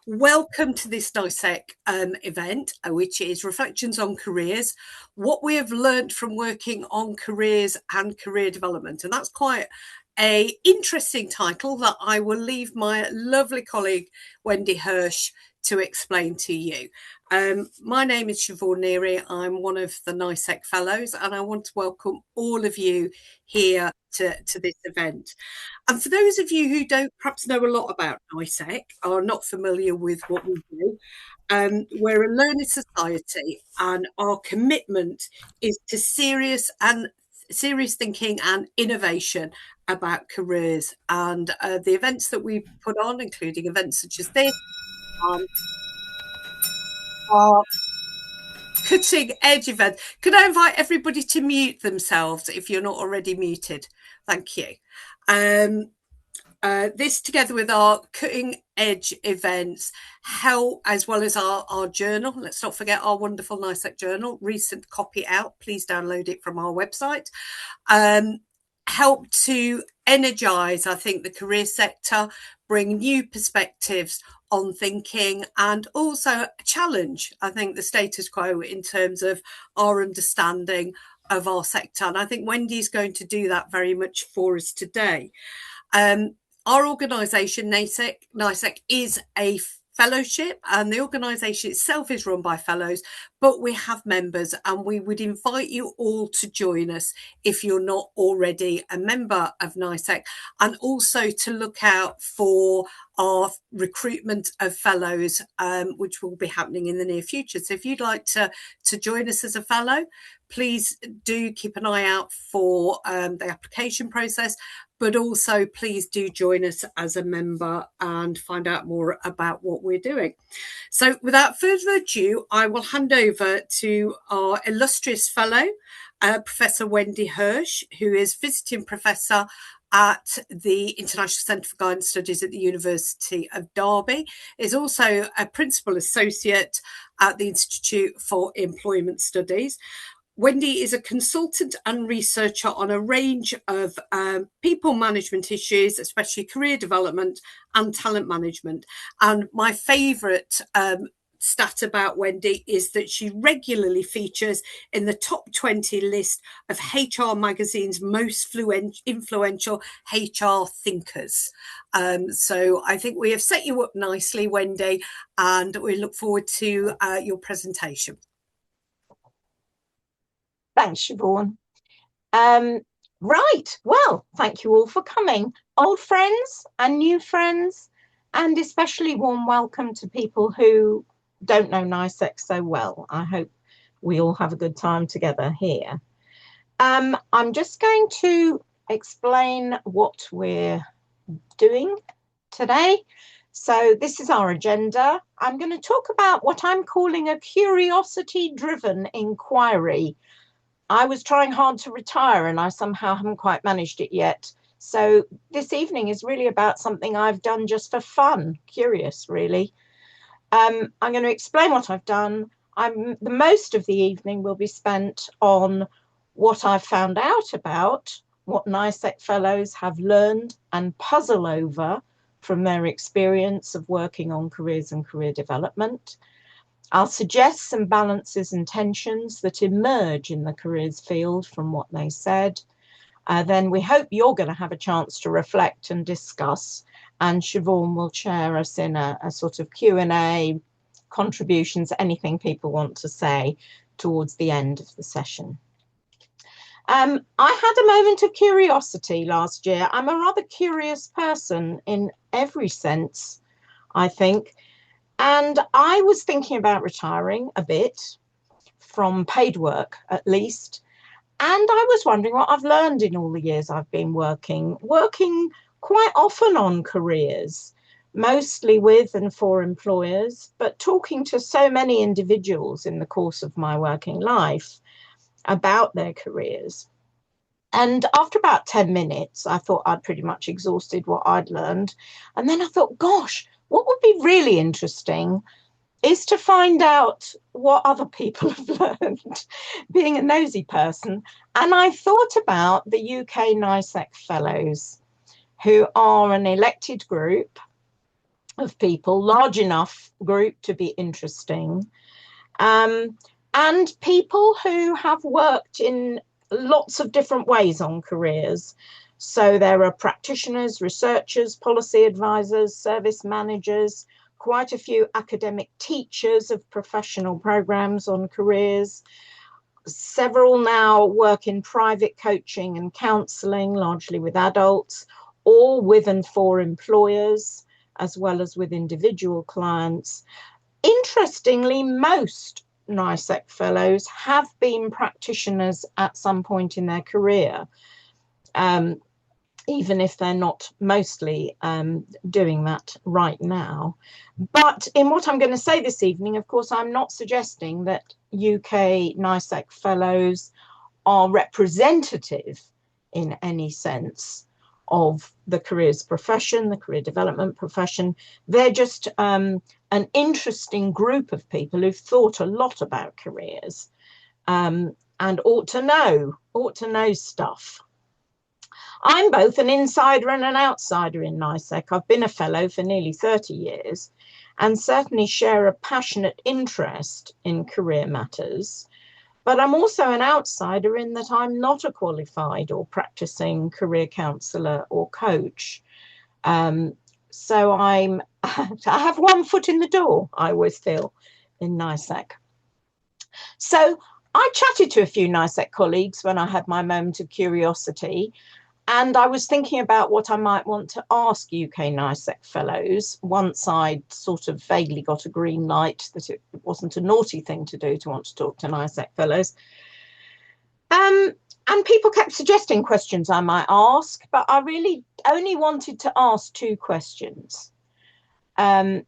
Welcome to this NICEC event, which is Reflections on Careers, what we have learned from working on careers and career development. And that's quite an interesting title that I will leave my lovely colleague, Wendy Hirsch, to explain to you. My name is Siobhan Neary. I'm one of the NICEC Fellows, and I want to welcome all of you here to this event. And for those of you who don't perhaps know a lot about NICEC, are not familiar with what we do, we're a learning society, and our commitment is to serious thinking and innovation about careers. And the events that we put on, including events such as this, are cutting edge events. Could I invite everybody to mute themselves if you're not already muted? Thank you. This, together with our cutting edge events, help, as well as our journal. Let's not forget our wonderful NICEC journal, recent copy out. Please download it from our website. Help to energize, I think, the career sector, bring new perspectives on thinking, and also challenge, I think, the status quo in terms of our understanding of our sector. And I think Wendy's going to do that very much for us today. Our organisation, NICEC, is a fellowship, and the organisation itself is run by fellows, but we have members, and we would invite you all to join us if you're not already a member of NICEC, and also to look out for our recruitment of fellows, which will be happening in the near future. So if you'd like to join us as a fellow, please do keep an eye out for the application process, but also please do join us as a member and find out more about what we're doing. So without further ado, I will hand over to our illustrious fellow, Professor Wendy Hirsch, who is visiting professor at the International Centre for Guidance Studies at the University of Derby, is also a principal associate at the Institute for Employment Studies. Wendy is a consultant and researcher on a range of people management issues, especially career development and talent management. And my favourite stat about Wendy is that she regularly features in the top 20 list of HR Magazine's most influential HR thinkers. So I think we have set you up nicely, Wendy, and we look forward to your presentation. Thanks, Siobhan. Right, well, thank you all for coming. Old friends and new friends, and especially warm welcome to people who don't know NICEC so well. I hope we all have a good time together here. I'm just going to explain what we're doing today. So this is our agenda. I'm going to talk about what I'm calling a curiosity-driven inquiry. I was trying hard to retire and I somehow haven't quite managed it yet. So this evening is really about something I've done just for fun, curious really. I'm going to explain what I've done. The most of the evening will be spent on what I've found out about what NICEC fellows have learned and puzzle over from their experience of working on careers and career development. I'll suggest some balances and tensions that emerge in the careers field from what they said. Then we hope you're going to have a chance to reflect and discuss, and Siobhan will chair us in a sort of Q&A, contributions, anything people want to say towards the end of the session. I had a moment of curiosity last year. I'm a rather curious person in every sense, I think. And I was thinking about retiring a bit, from paid work at least. And I was wondering what I've learned in all the years I've been working quite often on careers, mostly with and for employers, but talking to so many individuals in the course of my working life about their careers. And after about 10 minutes, I thought I'd pretty much exhausted what I'd learned. And then I thought, gosh, what would be really interesting is to find out what other people have learned, being a nosy person. And I thought about the UK NICEC Fellows, who are an elected group of people, large enough group to be interesting, um, and people who have worked in lots of different ways on careers. So there are practitioners, researchers, policy advisors, service managers, quite a few academic teachers of professional programs on careers. Several now work in private coaching and counselling, largely with adults, or with and for employers, as well as with individual clients. Interestingly, most NICEC fellows have been practitioners at some point in their career, even if they're not mostly doing that right now. But in what I'm going to say this evening, of course, I'm not suggesting that UK NICEC fellows are representative in any sense of the careers profession, the career development profession. They're just an interesting group of people who've thought a lot about careers and ought to know stuff. I'm both an insider and an outsider in NICEC. I've been a fellow for nearly 30 years and certainly share a passionate interest in career matters. But I'm also an outsider in that I'm not a qualified or practicing career counsellor or coach. So I have one foot in the door, I always feel, in NICEC. So I chatted to a few NICEC colleagues when I had my moment of curiosity, and I was thinking about what I might want to ask UK NICEC fellows once I'd sort of vaguely got a green light that it wasn't a naughty thing to do to want to talk to NICEC fellows. And people kept suggesting questions I might ask, but I really only wanted to ask two questions. And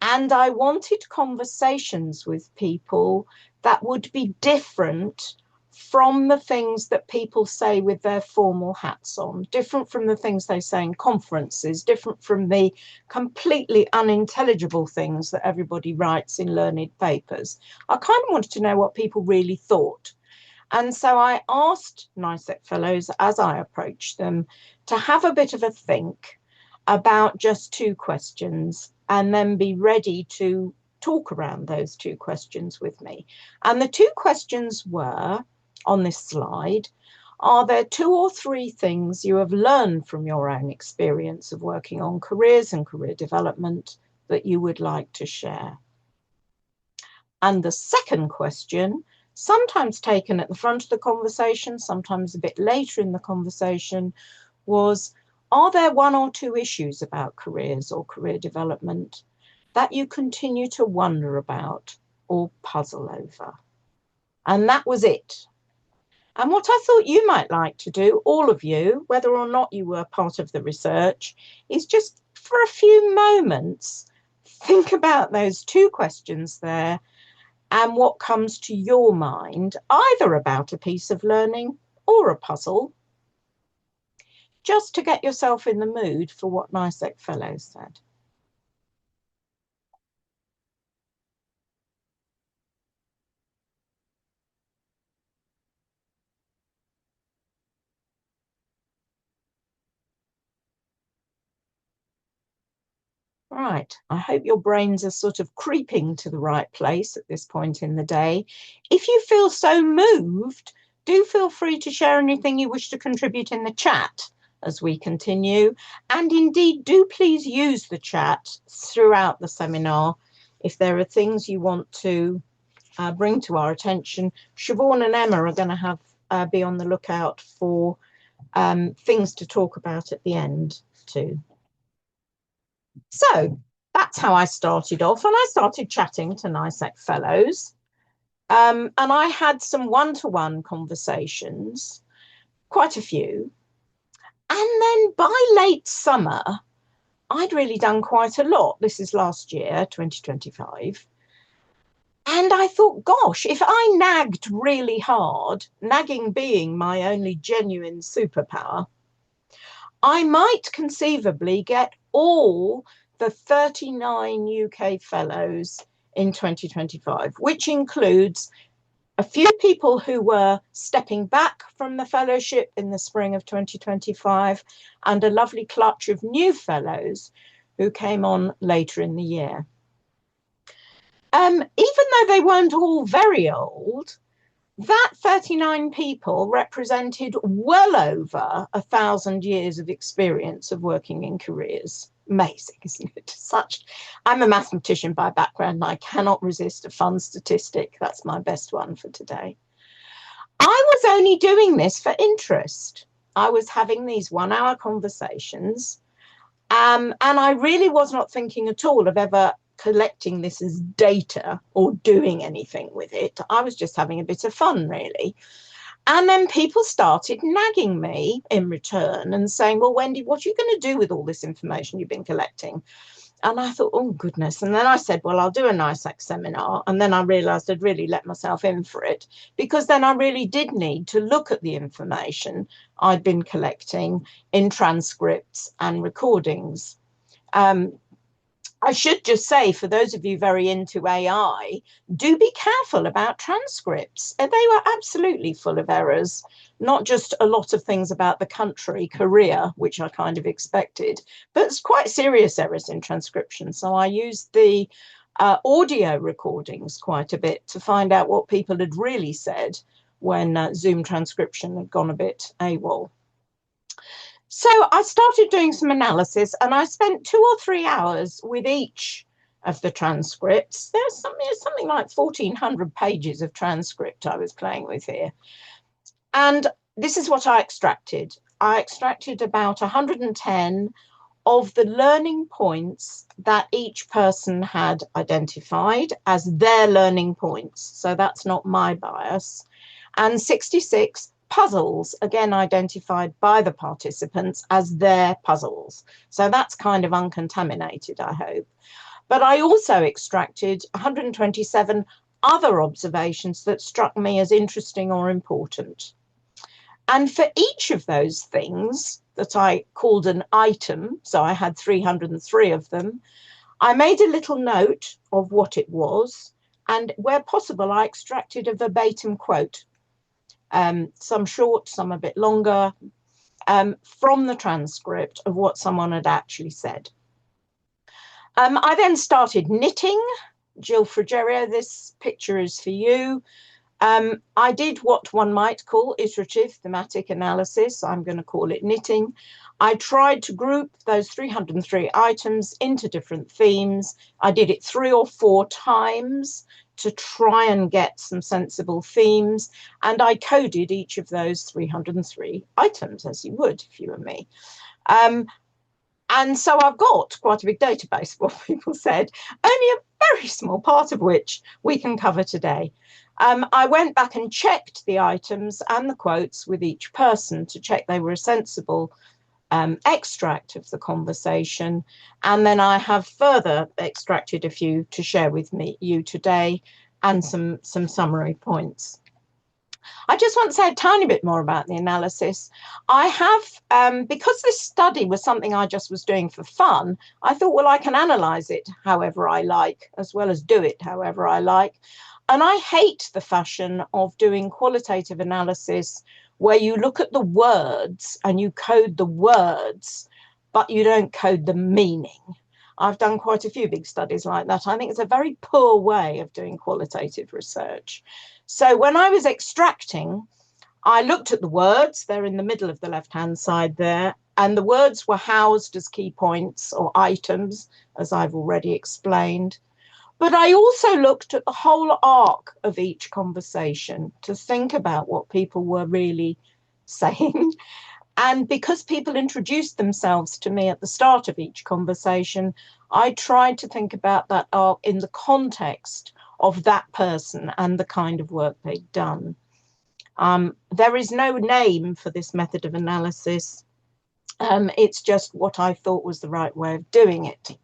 I wanted conversations with people that would be different from the things that people say with their formal hats on, different from the things they say in conferences, different from the completely unintelligible things that everybody writes in learned papers. I kind of wanted to know what people really thought. And so I asked NICEC fellows, as I approached them, to have a bit of a think about just two questions and then be ready to talk around those two questions with me. And the two questions were, on this slide, are there two or three things you have learned from your own experience of working on careers and career development that you would like to share? And the second question, sometimes taken at the front of the conversation, sometimes a bit later in the conversation, was, are there one or two issues about careers or career development that you continue to wonder about or puzzle over? And that was it. And what I thought you might like to do, all of you, whether or not you were part of the research, is just for a few moments, think about those two questions there and what comes to your mind, either about a piece of learning or a puzzle, just to get yourself in the mood for what NICEC fellows said. Right, I hope your brains are sort of creeping to the right place at this point in the day. If you feel so moved, do feel free to share anything you wish to contribute in the chat as we continue. And indeed, do please use the chat throughout the seminar if there are things you want to bring to our attention. Siobhan and Emma are going to have be on the lookout for things to talk about at the end too. So that's how I started off, and I started chatting to NICEC fellows, and I had some one-to-one conversations, quite a few, and then by late summer, I'd really done quite a lot. This is last year, 2025. And I thought, gosh, if I nagged really hard, nagging being my only genuine superpower, I might conceivably get all the 39 UK fellows in 2025, which includes a few people who were stepping back from the fellowship in the spring of 2025 and a lovely clutch of new fellows who came on later in the year. Even though they weren't all very old, that 39 people represented well over 1,000 years of experience of working in careers. Amazing, isn't it? I'm a mathematician by background, and I cannot resist a fun statistic. That's my best one for today. I was only doing this for interest. I was having these 1-hour conversations, and I really was not thinking at all of ever collecting this as data or doing anything with it. I was just having a bit of fun, really. And then people started nagging me in return and saying, well, Wendy, what are you going to do with all this information you've been collecting? And I thought, oh, goodness. And then I said, well, I'll do a NICEC seminar. And then I realized I'd really let myself in for it, because then I really did need to look at the information I'd been collecting in transcripts and recordings. I should just say, for those of you very into AI, do be careful about transcripts. They were absolutely full of errors, not just a lot of things about the country, Korea, which I kind of expected, but it's quite serious errors in transcription. So I used the audio recordings quite a bit to find out what people had really said when Zoom transcription had gone a bit AWOL. So I started doing some analysis, and I spent 2 or 3 hours with each of the transcripts. There's something like 1,400 pages of transcript I was playing with here. And this is what I extracted. I extracted about 110 of the learning points that each person had identified as their learning points. So that's not my bias. And 66 puzzles, again identified by the participants as their puzzles. So that's kind of uncontaminated, I hope. But I also extracted 127 other observations that struck me as interesting or important. And for each of those things that I called an item, so I had 303 of them, I made a little note of what it was, and where possible, I extracted a verbatim quote. Some short, some a bit longer, from the transcript of what someone had actually said. I then started knitting. Jill Frigerio, this picture is for you. I did what one might call iterative thematic analysis. I'm going to call it knitting. I tried to group those 303 items into different themes. I did it 3 or 4 times to try and get some sensible themes. And I coded each of those 303 items, as you would if you were me. And so I've got quite a big database of what people said, only a very small part of which we can cover today. I went back and checked the items and the quotes with each person to check they were a sensible extract of the conversation. And then I have further extracted a few to share with you today, and some summary points. I just want to say a tiny bit more about the analysis. I have, because this study was something I just was doing for fun, I thought, well, I can analyze it however I like, as well as do it however I like. And I hate the fashion of doing qualitative analysis where you look at the words and you code the words, but you don't code the meaning. I've done quite a few big studies like that. I think it's a very poor way of doing qualitative research. So when I was extracting, I looked at the words. They're in the middle of the left-hand side there. And the words were housed as key points or items, as I've already explained. But I also looked at the whole arc of each conversation to think about what people were really saying. And because people introduced themselves to me at the start of each conversation, I tried to think about that arc in the context of that person and the kind of work they'd done. There is no name for this method of analysis. It's just what I thought was the right way of doing it.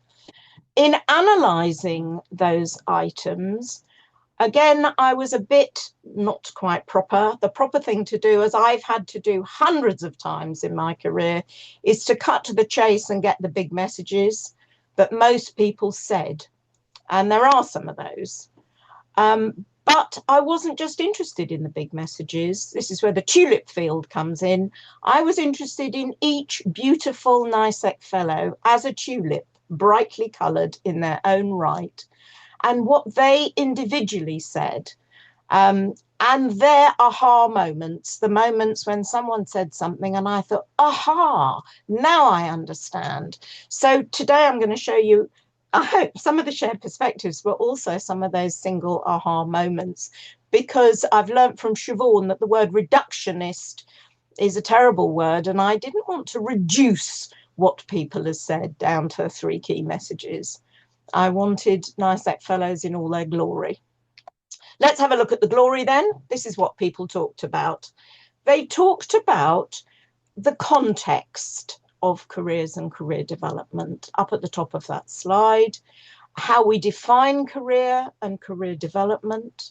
In analysing those items, again, I was a bit not quite proper. The proper thing to do, as I've had to do hundreds of times in my career, is to cut to the chase and get the big messages that most people said. And there are some of those. But I wasn't just interested in the big messages. This is where the tulip field comes in. I was interested in each beautiful NICEC fellow as a tulip. brightly coloured in their own right, and what they individually said. And their aha moments, the moments when someone said something and I thought, aha, now I understand. So today I'm going to show you, I hope, some of the shared perspectives, but also some of those single aha moments, because I've learned from Siobhan that the word reductionist is a terrible word, and I didn't want to reduce what people have said down to 3 key messages. I wanted NICEC fellows in all their glory. Let's have a look at the glory then. This is what people talked about. They talked about the context of careers and career development up at the top of that slide, how we define career and career development,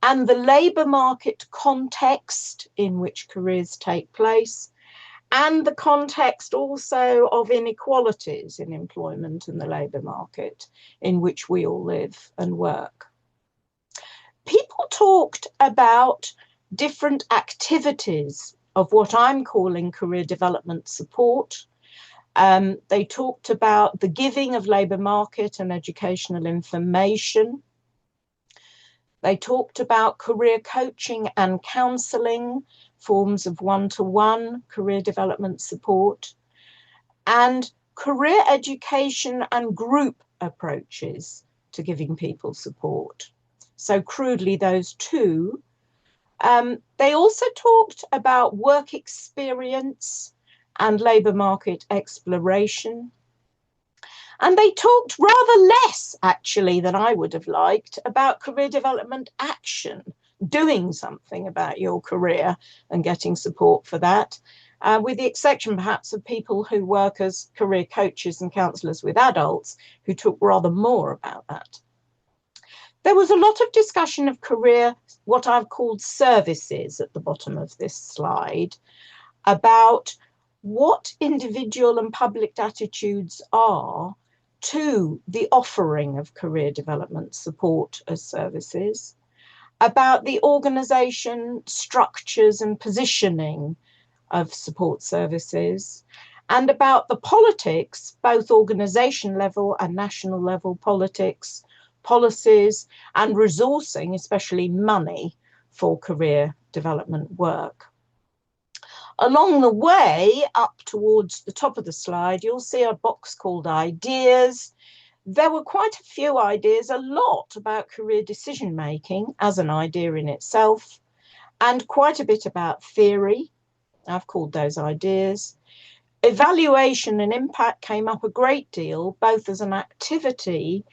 and the labour market context in which careers take place, and the context also of inequalities in employment and the labour market in which we all live and work. People talked about different activities of what I'm calling career development support. They talked about the giving of labour market and educational information. They talked about career coaching and counselling, forms of one-to-one career development support, and career education and group approaches to giving people support. So crudely, those two. They also talked about work experience and labour market exploration. And they talked rather less, actually, than I would have liked about career development action, doing something about your career and getting support for that, with the exception perhaps of people who work as career coaches and counsellors with adults who talk rather more about that. There was a lot of discussion of career, what I've called services at the bottom of this slide, about what individual and public attitudes are to the offering of career development support as services, about the organisation, structures and positioning of support services, and about the politics, both organisation level and national level politics, policies and resourcing, especially money, for career development work. Along the way, up towards the top of the slide, you'll see a box called ideas. There were quite a few ideas, a lot about career decision making as an idea in itself, and quite a bit about theory. I've called those ideas. Evaluation and impact came up a great deal, both as an activity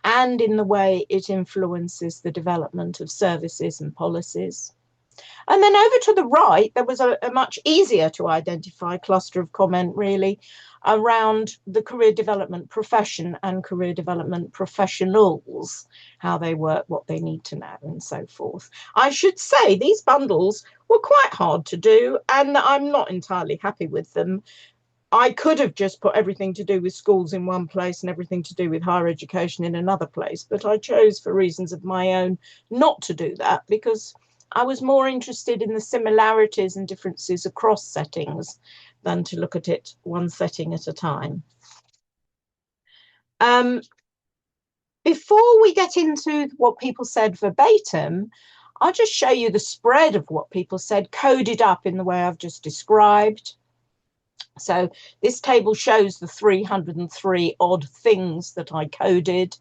and in the way it influences the development of services and policies. And then over to the right, there was a much easier to identify cluster of comment, really, around the career development profession and career development professionals, how they work, what they need to know, and so forth. I should say these bundles were quite hard to do, and I'm not entirely happy with them. I could have just put everything to do with schools in one place and everything to do with higher education in another place, but I chose, for reasons of my own, not to do that, because I was more interested in the similarities and differences across settings than to look at it one setting at a time. Before we get into what people said verbatim, I'll just show you the spread of what people said, coded up in the way I've just described. So this table shows the 303 odd things that I coded.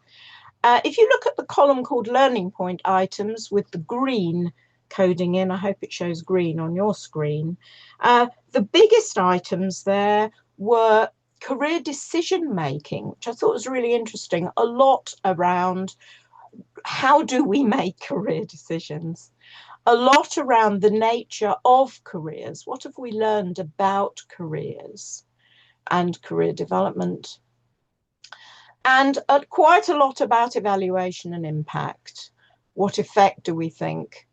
If you look at the column called Learning Point Items with the green coding in, I hope it shows green on your screen, the biggest items there were career decision making, which I thought was really interesting, a lot around how do we make career decisions, a lot around the nature of careers, what have we learned about careers and career development, and quite a lot about evaluation and impact. What effect do we think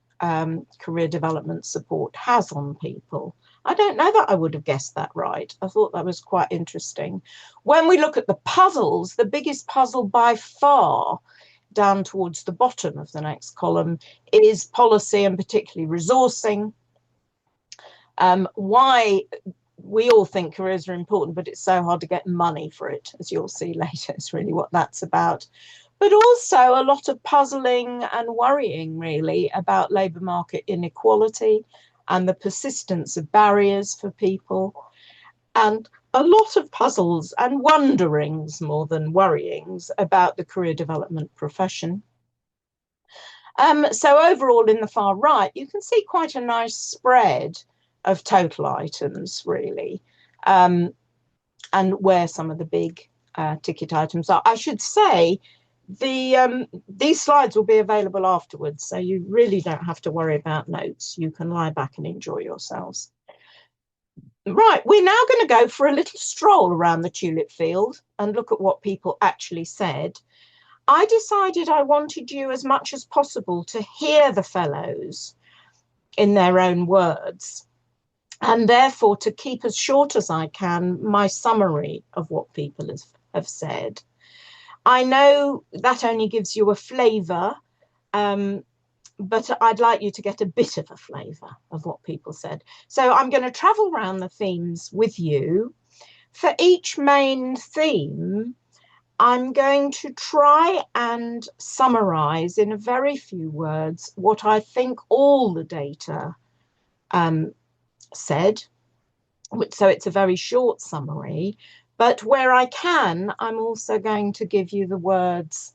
career development support has on people? I don't know that I would have guessed that right. I thought that was quite interesting. When we look at the puzzles, the biggest puzzle by far, down towards the bottom of the next column, is policy and particularly resourcing. Why we all think careers are important, but it's so hard to get money for it, as you'll see later. It's really what that's about. But also a lot of puzzling and worrying, really, about labour market inequality and the persistence of barriers for people, and a lot of puzzles and wonderings more than worryings about the career development profession. So overall, in the far right, you can see quite a nice spread of total items, really, and where some of the big ticket items are. I should say these slides will be available afterwards, so you really don't have to worry about notes. You can lie back and enjoy yourselves. Right, we're now going to go for a little stroll around the tulip field and look at what people actually said. I decided I wanted you as much as possible to hear the fellows in their own words, and therefore to keep as short as I can my summary of what people have said. I know that only gives you a flavour, but I'd like you to get a bit of a flavour of what people said. So I'm going to travel around the themes with you. For each main theme, I'm going to try and summarise in a very few words what I think all the data said. So it's a very short summary, but where I can, I'm also going to give you the words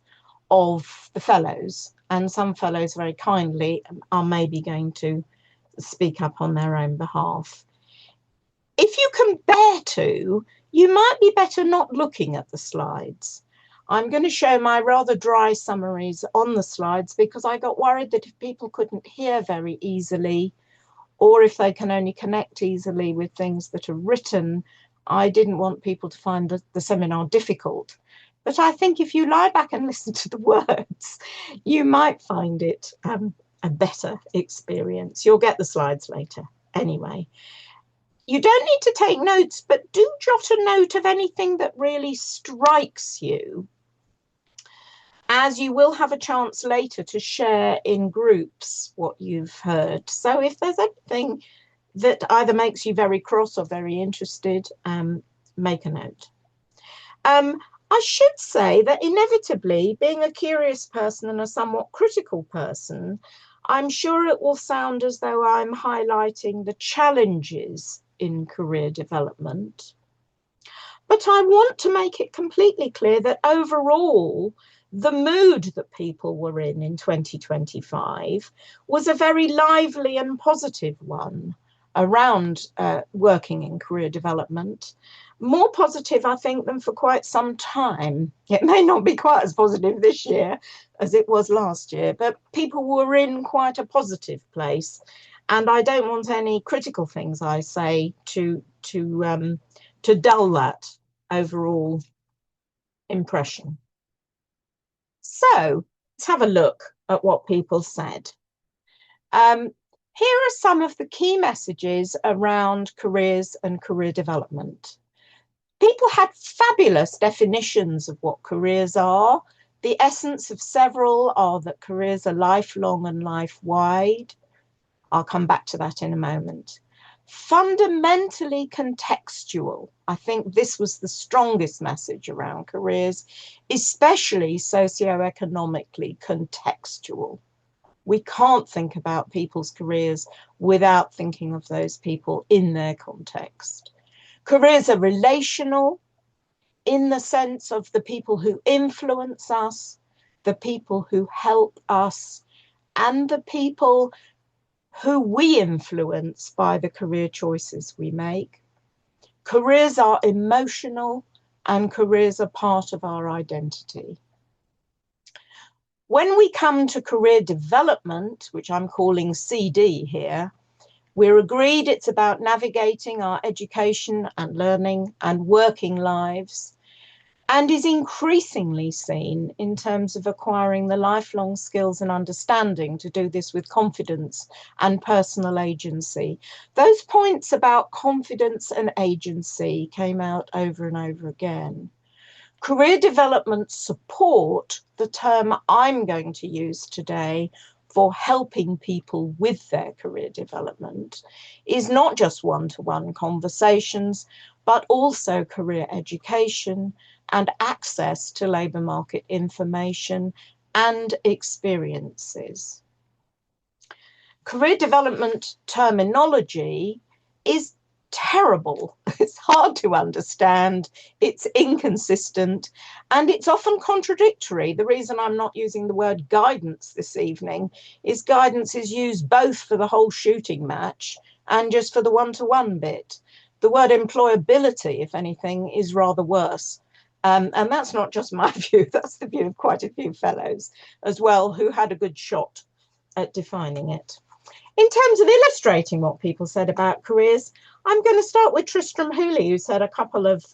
of the fellows, and some fellows very kindly are maybe going to speak up on their own behalf. If you can bear to, you might be better not looking at the slides. I'm going to show my rather dry summaries on the slides because I got worried that if people couldn't hear very easily, or if they can only connect easily with things that are written, I didn't want people to find the seminar difficult. But I think if you lie back and listen to the words, you might find it a better experience. You'll get the slides later anyway. You don't need to take notes, but do jot a note of anything that really strikes you, as you will have a chance later to share in groups what you've heard. So if there's anything that either makes you very cross or very interested, make a note. I should say that inevitably, being a curious person and a somewhat critical person, I'm sure it will sound as though I'm highlighting the challenges in career development. But I want to make it completely clear that overall, the mood that people were in 2025 was a very lively and positive one around working in career development. More positive, I think, than for quite some time. It may not be quite as positive this year as it was last year, but people were in quite a positive place. And I don't want any critical things I say to dull that overall impression. So let's have a look at what people said. Here are some of the key messages around careers and career development. People had fabulous definitions of what careers are. The essence of several are that careers are lifelong and life-wide. I'll come back to that in a moment. Fundamentally contextual. I think this was the strongest message around careers, especially socioeconomically contextual. We can't think about people's careers without thinking of those people in their context. Careers are relational in the sense of the people who influence us, the people who help us, and the people who we influence by the career choices we make. Careers are emotional, and careers are part of our identity. When we come to career development, which I'm calling CD here, we're agreed it's about navigating our education and learning and working lives, and is increasingly seen in terms of acquiring the lifelong skills and understanding to do this with confidence and personal agency. Those points about confidence and agency came out over and over again. Career development support, the term I'm going to use today, for helping people with their career development is not just one-to-one conversations, but also career education and access to labour market information and experiences. Career development terminology is terrible. It's hard to understand, it's inconsistent, and it's often contradictory. The reason I'm not using the word guidance this evening is guidance is used both for the whole shooting match and just for the one-to-one bit. The word employability, if anything, is rather worse. And that's not just my view, that's the view of quite a few fellows as well who had a good shot at defining it. In terms of illustrating what people said about careers, I'm going to start with Tristram Hooley, who said a couple of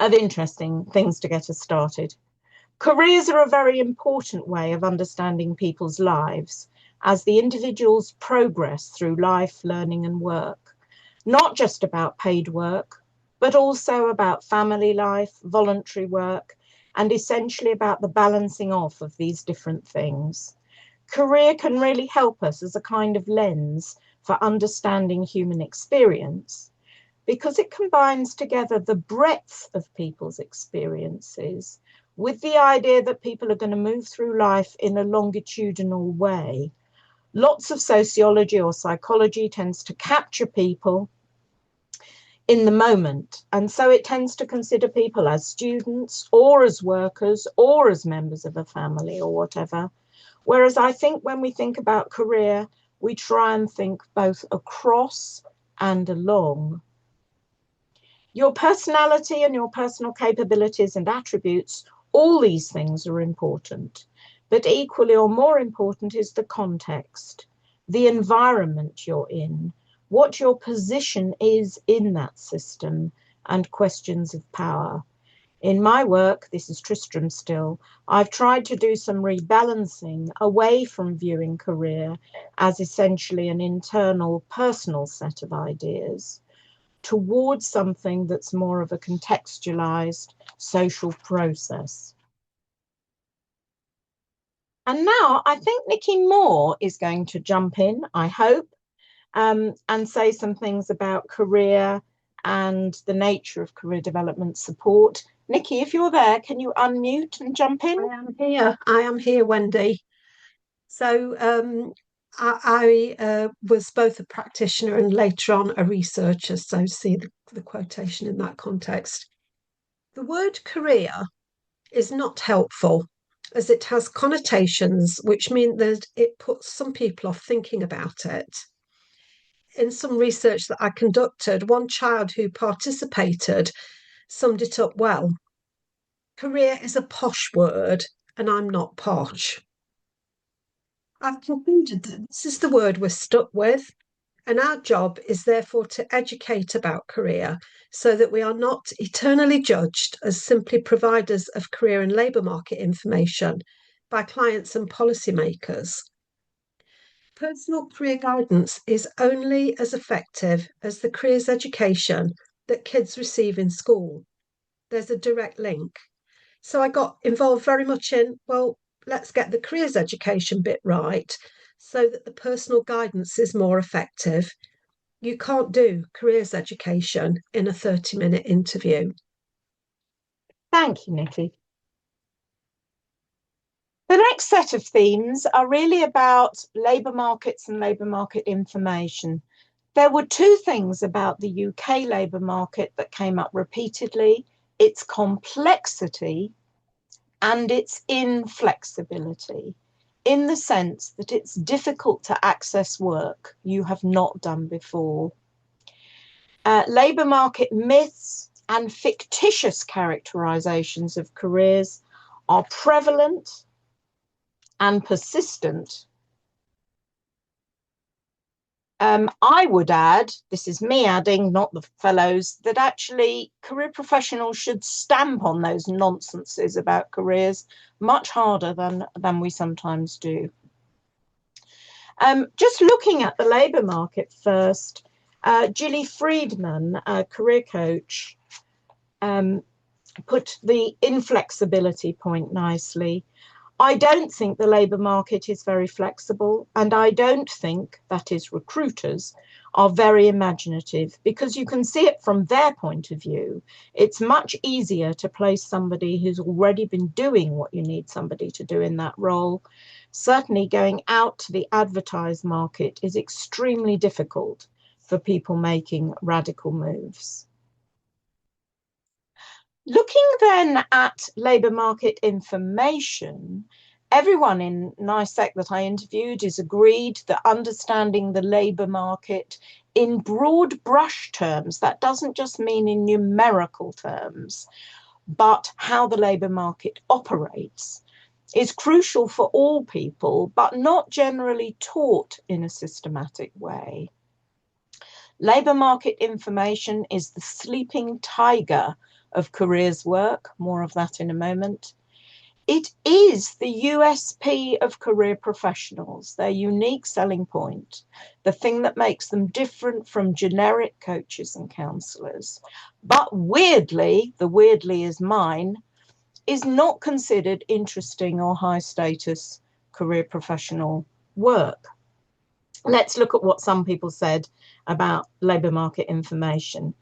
interesting things to get us started. Careers are a very important way of understanding people's lives as the individuals progress through life, learning and work, not just about paid work, but also about family life, voluntary work, and essentially about the balancing off of these different things. Career can really help us as a kind of lens for understanding human experience because it combines together the breadth of people's experiences with the idea that people are going to move through life in a longitudinal way. Lots of sociology or psychology tends to capture people in the moment, and so it tends to consider people as students or as workers or as members of a family or whatever. Whereas I think when we think about career, we try and think both across and along. Your personality and your personal capabilities and attributes, all these things are important. But equally or more important is the context, the environment you're in, what your position is in that system, and questions of power. In my work, this is Tristram still, I've tried to do some rebalancing away from viewing career as essentially an internal personal set of ideas towards something that's more of a contextualized social process. And now I think Nikki Moore is going to jump in, I hope, and say some things about career and the nature of career development support. Nikki, if you're there, can you unmute and jump in? I am here, Wendy. So I was both a practitioner and later on a researcher, so see the quotation in that context. The word career is not helpful as it has connotations which mean that it puts some people off thinking about it. In some research that I conducted, one child who participated summed it up well. Career is a posh word, and I'm not posh. I've concluded that this is the word we're stuck with, and our job is therefore to educate about career so that we are not eternally judged as simply providers of career and labour market information by clients and policymakers. Personal career guidance is only as effective as the careers education that kids receive in school. There's a direct link. So I got involved very much in, well, let's get the careers education bit right so that the personal guidance is more effective. You can't do careers education in a 30-minute interview. Thank you, Nikki. The next set of themes are really about labour markets and labour market information. There were two things about the UK labour market that came up repeatedly: its complexity and its inflexibility, in the sense that it's difficult to access work you have not done before. Labour market myths and fictitious characterizations of careers are prevalent and persistent. I would add, this is me adding, not the fellows, that actually career professionals should stamp on those nonsenses about careers much harder than we sometimes do. Just looking at the labour market first, Gilly Friedman, a career coach, put the inflexibility point nicely. I don't think the labour market is very flexible, and I don't think, that is, recruiters are very imaginative, because you can see it from their point of view. It's much easier to place somebody who's already been doing what you need somebody to do in that role. Certainly going out to the advertised market is extremely difficult for people making radical moves. Looking then at labour market information, everyone in NICEC that I interviewed is agreed that understanding the labour market in broad brush terms, that doesn't just mean in numerical terms, but how the labour market operates, is crucial for all people, but not generally taught in a systematic way. Labour market information is the sleeping tiger of careers work, more of that in a moment. It is the USP of career professionals, their unique selling point, the thing that makes them different from generic coaches and counsellors. But weirdly, the weirdly is mine, is not considered interesting or high status career professional work. Let's look at what some people said about labour market information.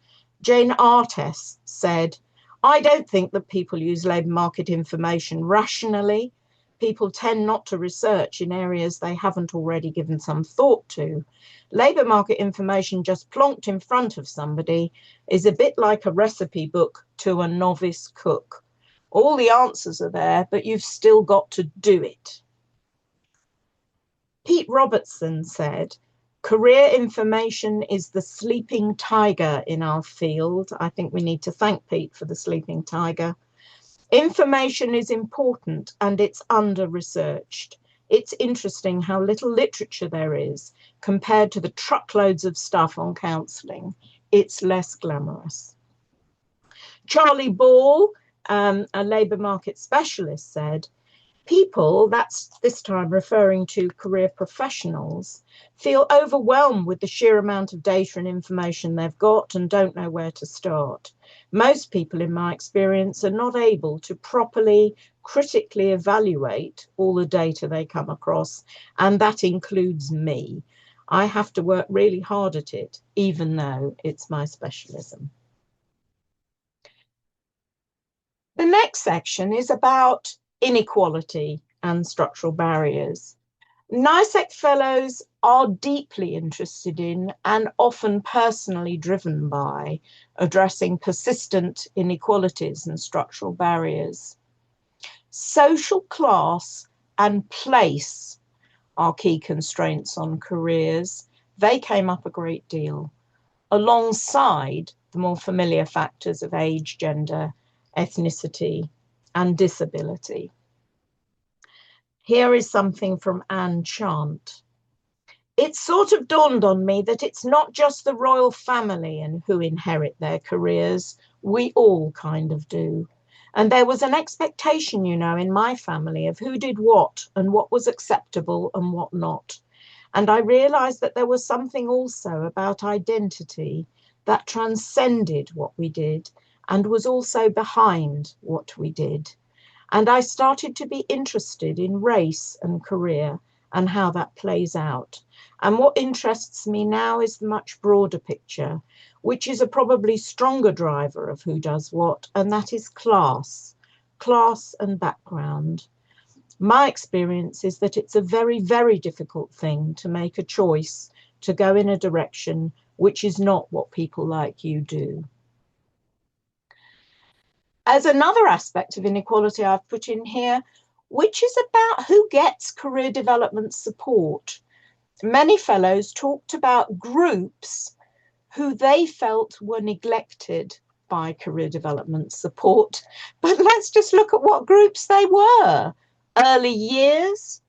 Jane Artes said, I don't think that people use labour market information rationally. People tend not to research in areas they haven't already given some thought to. Labour market information just plonked in front of somebody is a bit like a recipe book to a novice cook. All the answers are there, but you've still got to do it. Pete Robertson said, career information is the sleeping tiger in our field. I think we need to thank Pete for the sleeping tiger. Information is important and it's under-researched. It's interesting how little literature there is compared to the truckloads of stuff on counselling. It's less glamorous. Charlie Ball, a labour market specialist, said, people, that's this time referring to career professionals, feel overwhelmed with the sheer amount of data and information they've got and don't know where to start. Most people, in my experience, are not able to properly, critically evaluate all the data they come across, and that includes me. I have to work really hard at it, even though it's my specialism. The next section is about inequality and structural barriers. NICEC fellows are deeply interested in and often personally driven by addressing persistent inequalities and structural barriers. Social class and place are key constraints on careers. They came up a great deal, alongside the more familiar factors of age, gender, ethnicity, and disability. Here is something from Anne Chant. It sort of dawned on me that it's not just the royal family and who inherit their careers. We all kind of do. And there was an expectation, you know, in my family of who did what and what was acceptable and what not. And I realized that there was something also about identity that transcended what we did and was also behind what we did. And I started to be interested in race and career and how that plays out. And what interests me now is the much broader picture, which is a probably stronger driver of who does what, and that is class and background. My experience is that it's a very, very difficult thing to make a choice to go in a direction which is not what people like you do. As another aspect of inequality I've put in here, which is about who gets career development support. Many fellows talked about groups who they felt were neglected by career development support. But let's just look at what groups they were. Early years,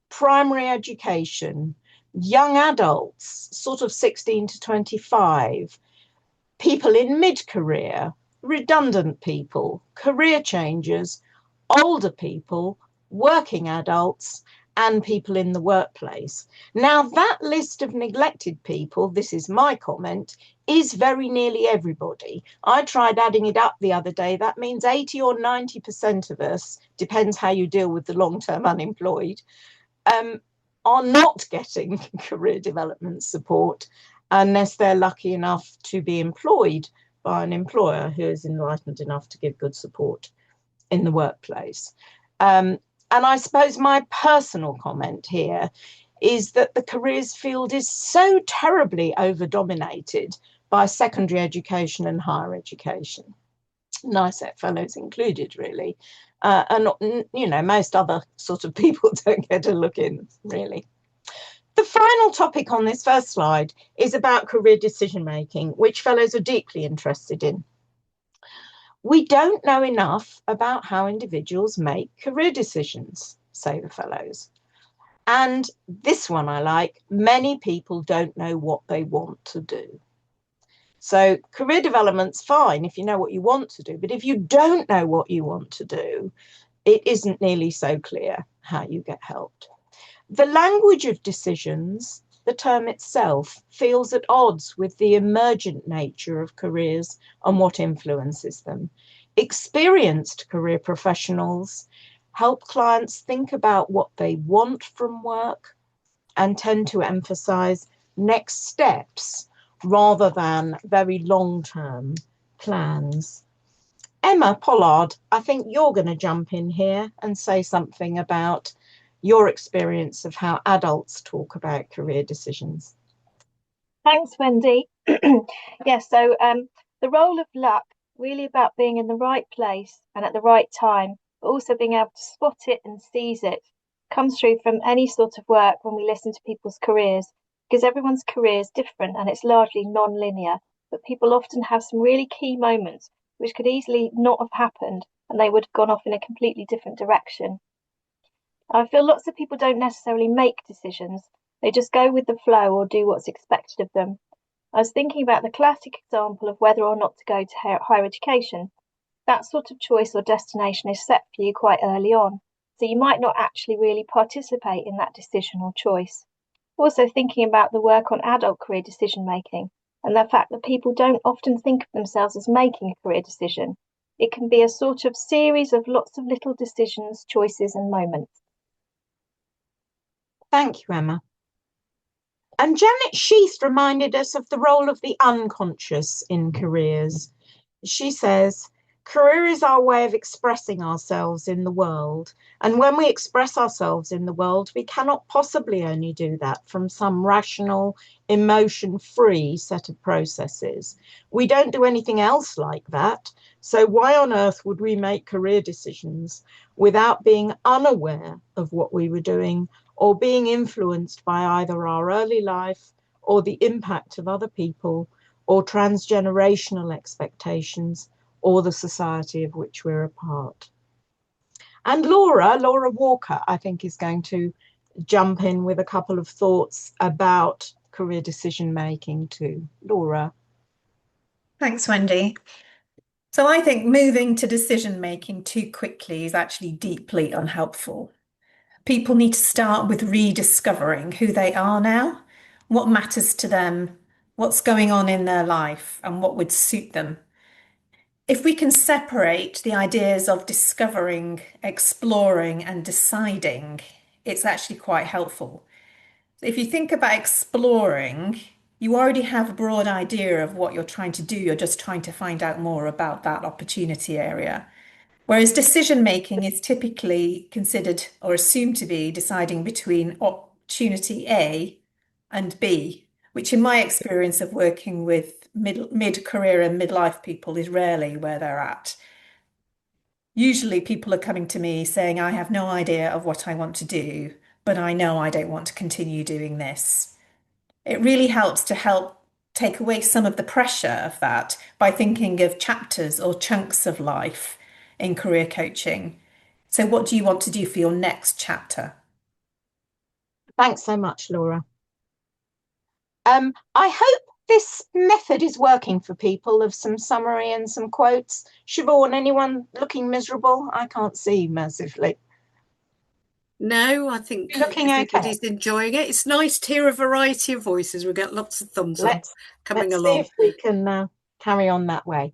primary education, young adults, sort of 16 to 25, people in mid-career, redundant people, career changers, older people, working adults, and people in the workplace. Now, that list of neglected people, this is my comment, is very nearly everybody. I tried adding it up the other day. That means 80 or 90% of us, depends how you deal with the long-term unemployed, are not getting career development support unless they're lucky enough to be employed by an employer who is enlightened enough to give good support in the workplace. And I suppose my personal comment here is that the careers field is so terribly over-dominated by secondary education and higher education, NICEC fellows included, really. And, you know, most other sort of people don't get a look in, really. The final topic on this first slide is about career decision-making, which fellows are deeply interested in. We don't know enough about how individuals make career decisions, say the fellows. And this one I like, many people don't know what they want to do. So career development's fine if you know what you want to do, but if you don't know what you want to do, it isn't nearly so clear how you get helped. The language of decisions, the term itself, feels at odds with the emergent nature of careers and what influences them. Experienced career professionals help clients think about what they want from work and tend to emphasize next steps rather than very long-term plans. Emma Pollard, I think you're going to jump in here and say something about your experience of how adults talk about career decisions. Thanks, Wendy. So the role of luck, really about being in the right place and at the right time, but also being able to spot it and seize it, comes through from any sort of work when we listen to people's careers, because everyone's career is different and it's largely non-linear, but people often have some really key moments which could easily not have happened and they would have gone off in a completely different direction. I feel lots of people don't necessarily make decisions. They just go with the flow or do what's expected of them. I was thinking about the classic example of whether or not to go to higher education. That sort of choice or destination is set for you quite early on, so you might not actually really participate in that decision or choice. Also thinking about the work on adult career decision making and the fact that people don't often think of themselves as making a career decision. It can be a sort of series of lots of little decisions, choices and moments. Thank you, Emma. And Janet Sheath reminded us of the role of the unconscious in careers. She says, career is our way of expressing ourselves in the world. And when we express ourselves in the world, we cannot possibly only do that from some rational, emotion-free set of processes. We don't do anything else like that. So why on earth would we make career decisions without being unaware of what we were doing or being influenced by either our early life or the impact of other people or transgenerational expectations or the society of which we're a part? And Laura Walker, I think, is going to jump in with a couple of thoughts about career decision making too. Laura. Thanks, Wendy. So I think moving to decision making too quickly is actually deeply unhelpful. People need to start with rediscovering who they are now, what matters to them, what's going on in their life, and what would suit them. If we can separate the ideas of discovering, exploring, and deciding, it's actually quite helpful. If you think about exploring, you already have a broad idea of what you're trying to do. You're just trying to find out more about that opportunity area. Whereas decision making is typically considered or assumed to be deciding between opportunity A and B, which in my experience of working with mid-career and midlife people is rarely where they're at. Usually people are coming to me saying, I have no idea of what I want to do, but I know I don't want to continue doing this. It really helps to help take away some of the pressure of that by thinking of chapters or chunks of life in career coaching. So what do you want to do for your next chapter? Thanks so much, Laura. I hope this method is working for people of some summary and some quotes. Siobhan, anyone looking miserable? I can't see, mercifully. No, I think You're looking okay. everybody's enjoying it. It's nice to hear a variety of voices. We get lots of thumbs up coming Let's along. see if we can carry on that way.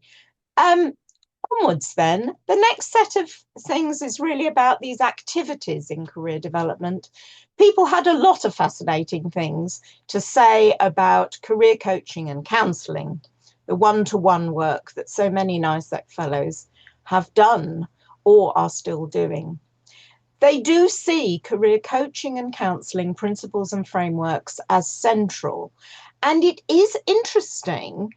Onwards then, the next set of things is really about these activities in career development. People had a lot of fascinating things to say about career coaching and counselling, the one-to-one work that so many NICEC fellows have done or are still doing. They do see career coaching and counselling principles and frameworks as central. And it is interesting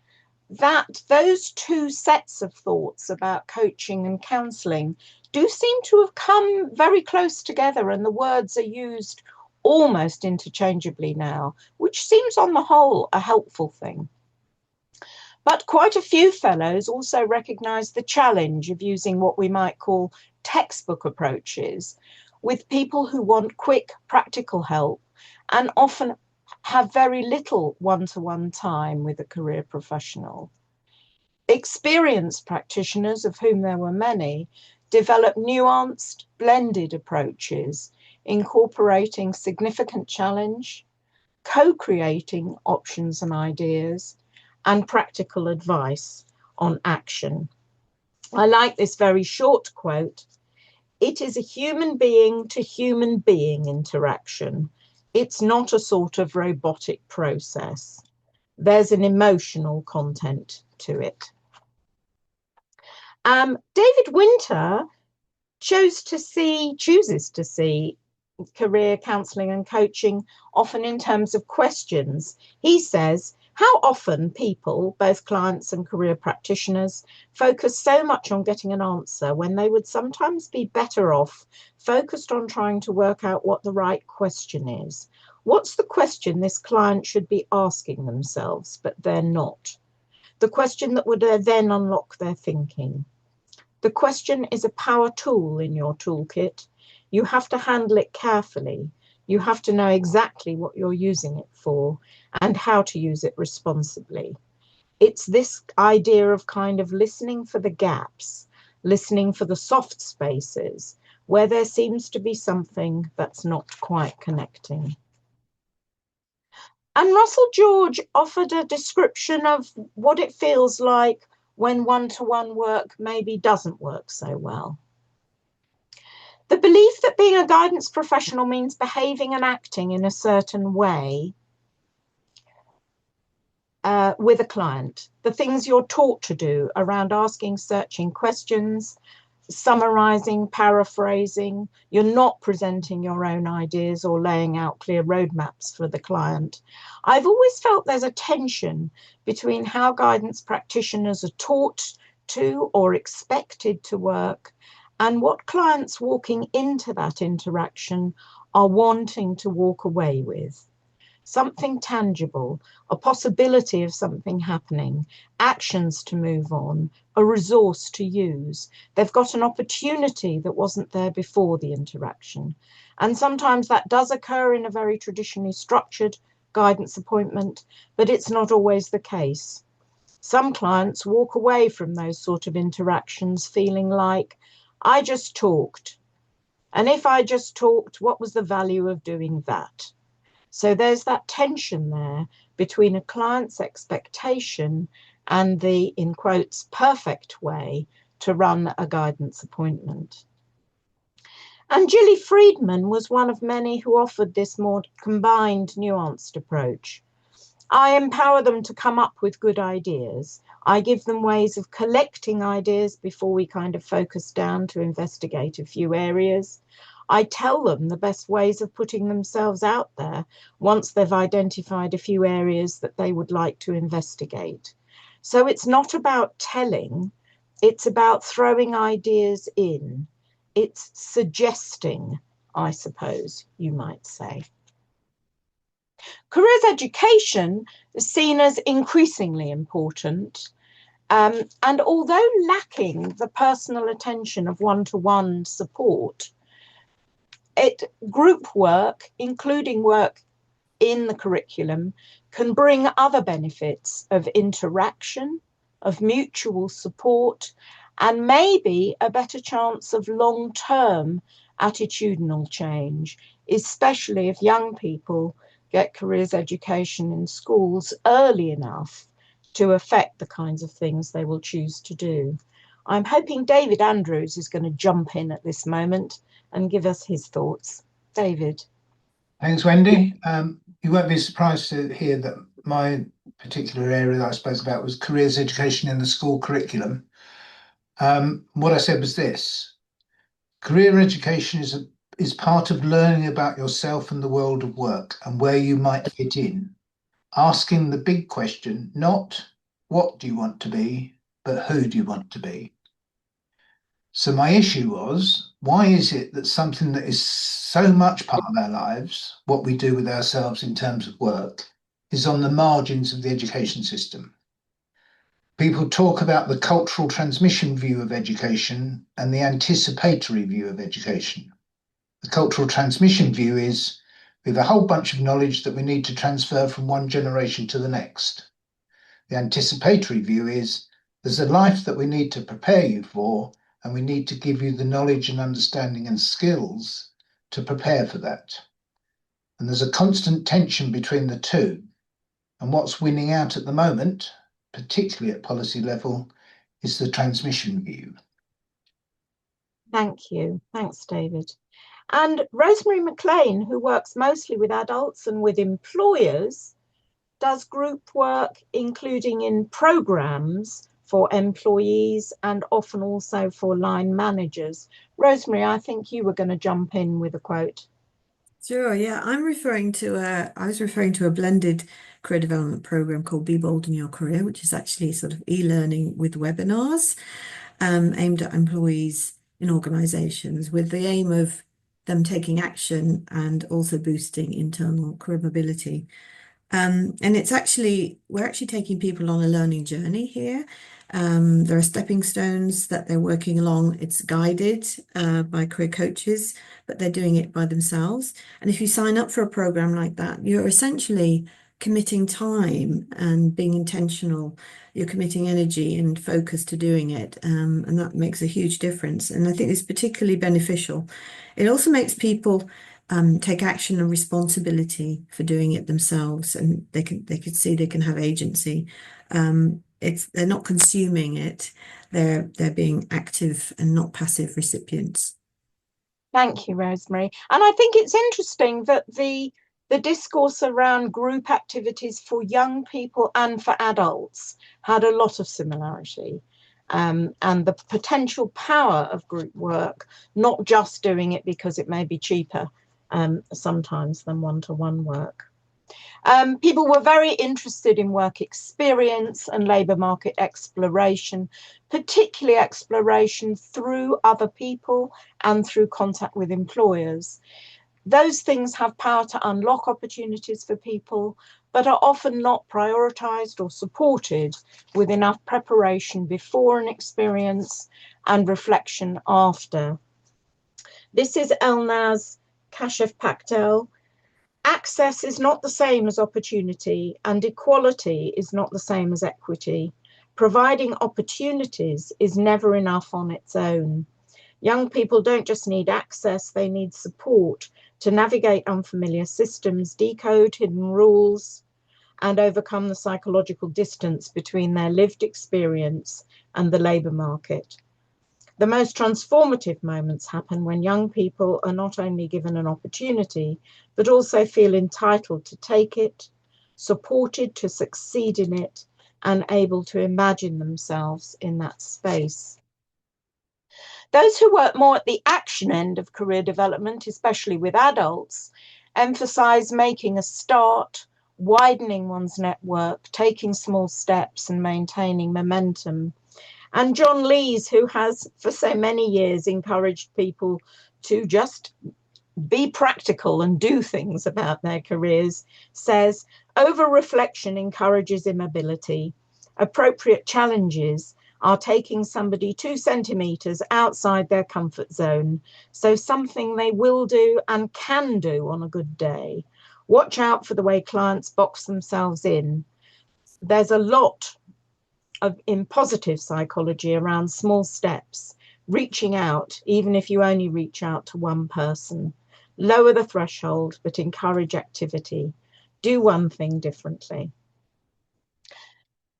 that those two sets of thoughts about coaching and counselling do seem to have come very close together, and the words are used almost interchangeably now, which seems on the whole a helpful thing. But quite a few fellows also recognise the challenge of using what we might call textbook approaches with people who want quick, practical help and often have very little one-to-one time with a career professional. Experienced practitioners, of whom there were many, developed nuanced, blended approaches, incorporating significant challenge, co-creating options and ideas, and practical advice on action. I like this very short quote. It is a human being to human being interaction. It's not a sort of robotic process. There's an emotional content to it. David Winter chooses to see career counselling and coaching often in terms of questions. He says, how often people, both clients and career practitioners, focus so much on getting an answer when they would sometimes be better off focused on trying to work out what the right question is. What's the question this client should be asking themselves, but they're not? The question that would then unlock their thinking. The question is a power tool in your toolkit. You have to handle it carefully. You have to know exactly what you're using it for and how to use it responsibly. It's this idea of kind of listening for the gaps, listening for the soft spaces where there seems to be something that's not quite connecting. And Russell George offered a description of what it feels like when one-to-one work maybe doesn't work so well. The belief that being a guidance professional means behaving and acting in a certain way with a client, the things you're taught to do around asking searching questions, summarizing, paraphrasing, you're not presenting your own ideas or laying out clear roadmaps for the client. I've always felt there's a tension between how guidance practitioners are taught to or expected to work and what clients walking into that interaction are wanting to walk away with. Something tangible, a possibility of something happening, actions to move on, a resource to use. They've got an opportunity that wasn't there before the interaction. And sometimes that does occur in a very traditionally structured guidance appointment, but it's not always the case. Some clients walk away from those sort of interactions feeling like, I just talked. And if I just talked, what was the value of doing that? So there's that tension there between a client's expectation and the, in quotes, perfect way to run a guidance appointment. And Gilly Friedman was one of many who offered this more combined, nuanced approach. I empower them to come up with good ideas. I give them ways of collecting ideas before we kind of focus down to investigate a few areas. I tell them the best ways of putting themselves out there once they've identified a few areas that they would like to investigate. So it's not about telling, it's about throwing ideas in. It's suggesting, I suppose you might say. Careers education is seen as increasingly important. And although lacking the personal attention of one-to-one support, group work, including work in the curriculum, can bring other benefits of interaction, of mutual support, and maybe a better chance of long-term attitudinal change, especially if young people get careers education in schools early enough to affect the kinds of things they will choose to do. I'm hoping David Andrews is going to jump in at this moment and give us his thoughts. David. Thanks, Wendy. You won't be surprised to hear that my particular area that I spoke about was careers education in the school curriculum. What I said was this: career education is part of learning about yourself and the world of work and where you might fit in. Asking the big question, not what do you want to be, but who do you want to be? So my issue was, why is it that something that is so much part of our lives, what we do with ourselves in terms of work, is on the margins of the education system? People talk about the cultural transmission view of education and the anticipatory view of education. The cultural transmission view is we have a whole bunch of knowledge that we need to transfer from one generation to the next. The anticipatory view is there's a life that we need to prepare you for, and we need to give you the knowledge and understanding and skills to prepare for that. And there's a constant tension between the two. And what's winning out at the moment, particularly at policy level, is the transmission view. Thank you. Thanks, David. And Rosemary McLean, who works mostly with adults and with employers, does group work, including in programs for employees and often also for line managers. Rosemary, I think you were going to jump in with a quote. Sure, yeah. I was referring to a blended career development program called Be Bold in Your Career, which is actually sort of e-learning with webinars aimed at employees in organizations with the aim of them taking action and also boosting internal career mobility. And we're actually taking people on a learning journey here. There are stepping stones that they're working along. It's guided by career coaches, but they're doing it by themselves. And if you sign up for a program like that, you're essentially committing time and being intentional. You're committing energy and focus to doing it. And that makes a huge difference. And I think it's particularly beneficial. It also makes people take action and responsibility for doing it themselves, and they can see they can have agency. They're not consuming it; they're being active and not passive recipients. Thank you, Rosemary. And I think it's interesting that the discourse around group activities for young people and for adults had a lot of similarity. And the potential power of group work, not just doing it because it may be cheaper sometimes than one-to-one work. People were very interested in work experience and labour market exploration, particularly exploration through other people and through contact with employers. Those things have power to unlock opportunities for people, but are often not prioritised or supported with enough preparation before an experience and reflection after. This is Elnaz Kashif-Paktel. Access is not the same as opportunity, and equality is not the same as equity. Providing opportunities is never enough on its own. Young people don't just need access, they need support to navigate unfamiliar systems, decode hidden rules, and overcome the psychological distance between their lived experience and the labour market. The most transformative moments happen when young people are not only given an opportunity, but also feel entitled to take it, supported to succeed in it, and able to imagine themselves in that space. Those who work more at the action end of career development, especially with adults, emphasize making a start, widening one's network, taking small steps, and maintaining momentum. And John Lees, who has for so many years encouraged people to just be practical and do things about their careers, says, over-reflection encourages immobility. Appropriate challenges are taking somebody 2 centimetres outside their comfort zone, so something they will do and can do on a good day. Watch out for the way clients box themselves in. There's a lot in positive psychology around small steps, reaching out, even if you only reach out to one person. Lower the threshold, but encourage activity. Do one thing differently.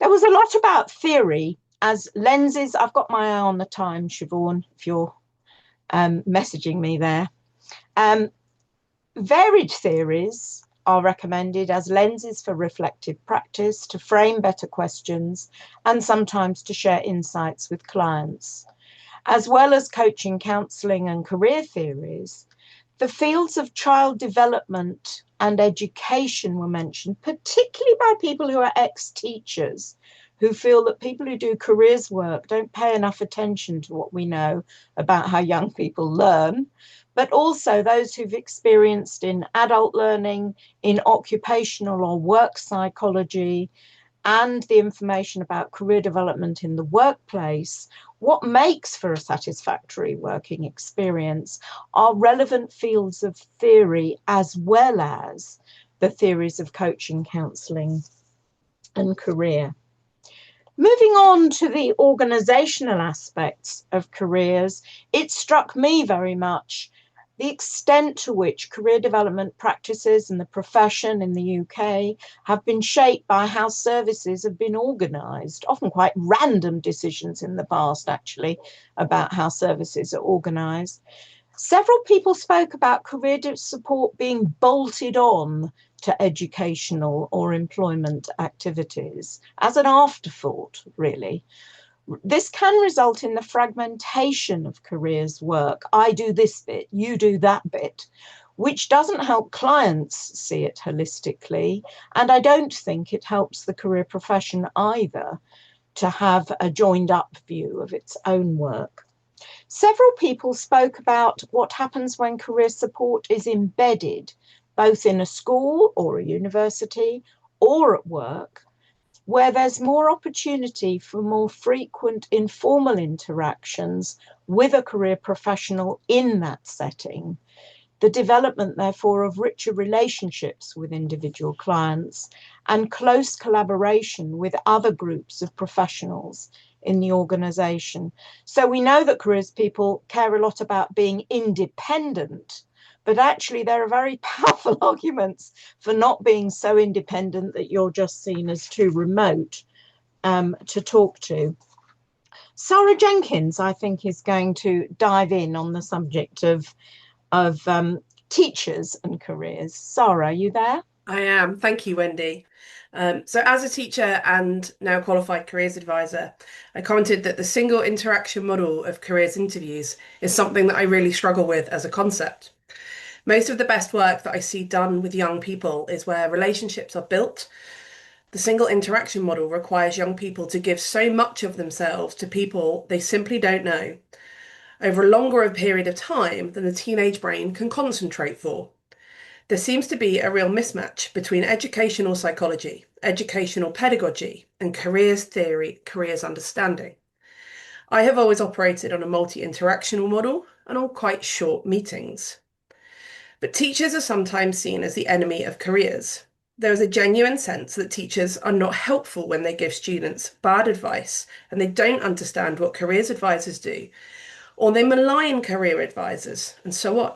There was a lot about theory as lenses. I've got my eye on the time, Siobhan, if you're messaging me there. Varied theories are recommended as lenses for reflective practice, to frame better questions, and sometimes to share insights with clients. As well as coaching, counselling, and career theories, the fields of child development and education were mentioned, particularly by people who are ex-teachers, who feel that people who do careers work don't pay enough attention to what we know about how young people learn, but also those who've experienced in adult learning, in occupational or work psychology, and the information about career development in the workplace, what makes for a satisfactory working experience are relevant fields of theory, as well as the theories of coaching, counselling, and career. Moving on to the organisational aspects of careers, it struck me very much the extent to which career development practices and the profession in the UK have been shaped by how services have been organised, often quite random decisions in the past, actually, about how services are organised. Several people spoke about career support being bolted on to educational or employment activities as an afterthought, really. This can result in the fragmentation of careers work. I do this bit, you do that bit, which doesn't help clients see it holistically. And I don't think it helps the career profession either to have a joined up view of its own work. Several people spoke about what happens when career support is embedded, both in a school or a university or at work, where there's more opportunity for more frequent informal interactions with a career professional in that setting. The development, therefore, of richer relationships with individual clients and close collaboration with other groups of professionals in the organisation. So we know that careers people care a lot about being independent, but actually there are very powerful arguments for not being so independent that you're just seen as too remote to talk to. Sarah Jenkins, I think, is going to dive in on the subject of teachers and careers. Sarah, are you there? I am. Thank you, Wendy. So as a teacher and now qualified careers advisor, I commented that the single interaction model of careers interviews is something that I really struggle with as a concept. Most of the best work that I see done with young people is where relationships are built. The single interaction model requires young people to give so much of themselves to people they simply don't know over a longer period of time than the teenage brain can concentrate for. There seems to be a real mismatch between educational psychology, educational pedagogy, and careers theory, careers understanding. I have always operated on a multi-interactional model and on quite short meetings. But teachers are sometimes seen as the enemy of careers. There is a genuine sense that teachers are not helpful when they give students bad advice and they don't understand what careers advisors do, or they malign career advisors, and so on.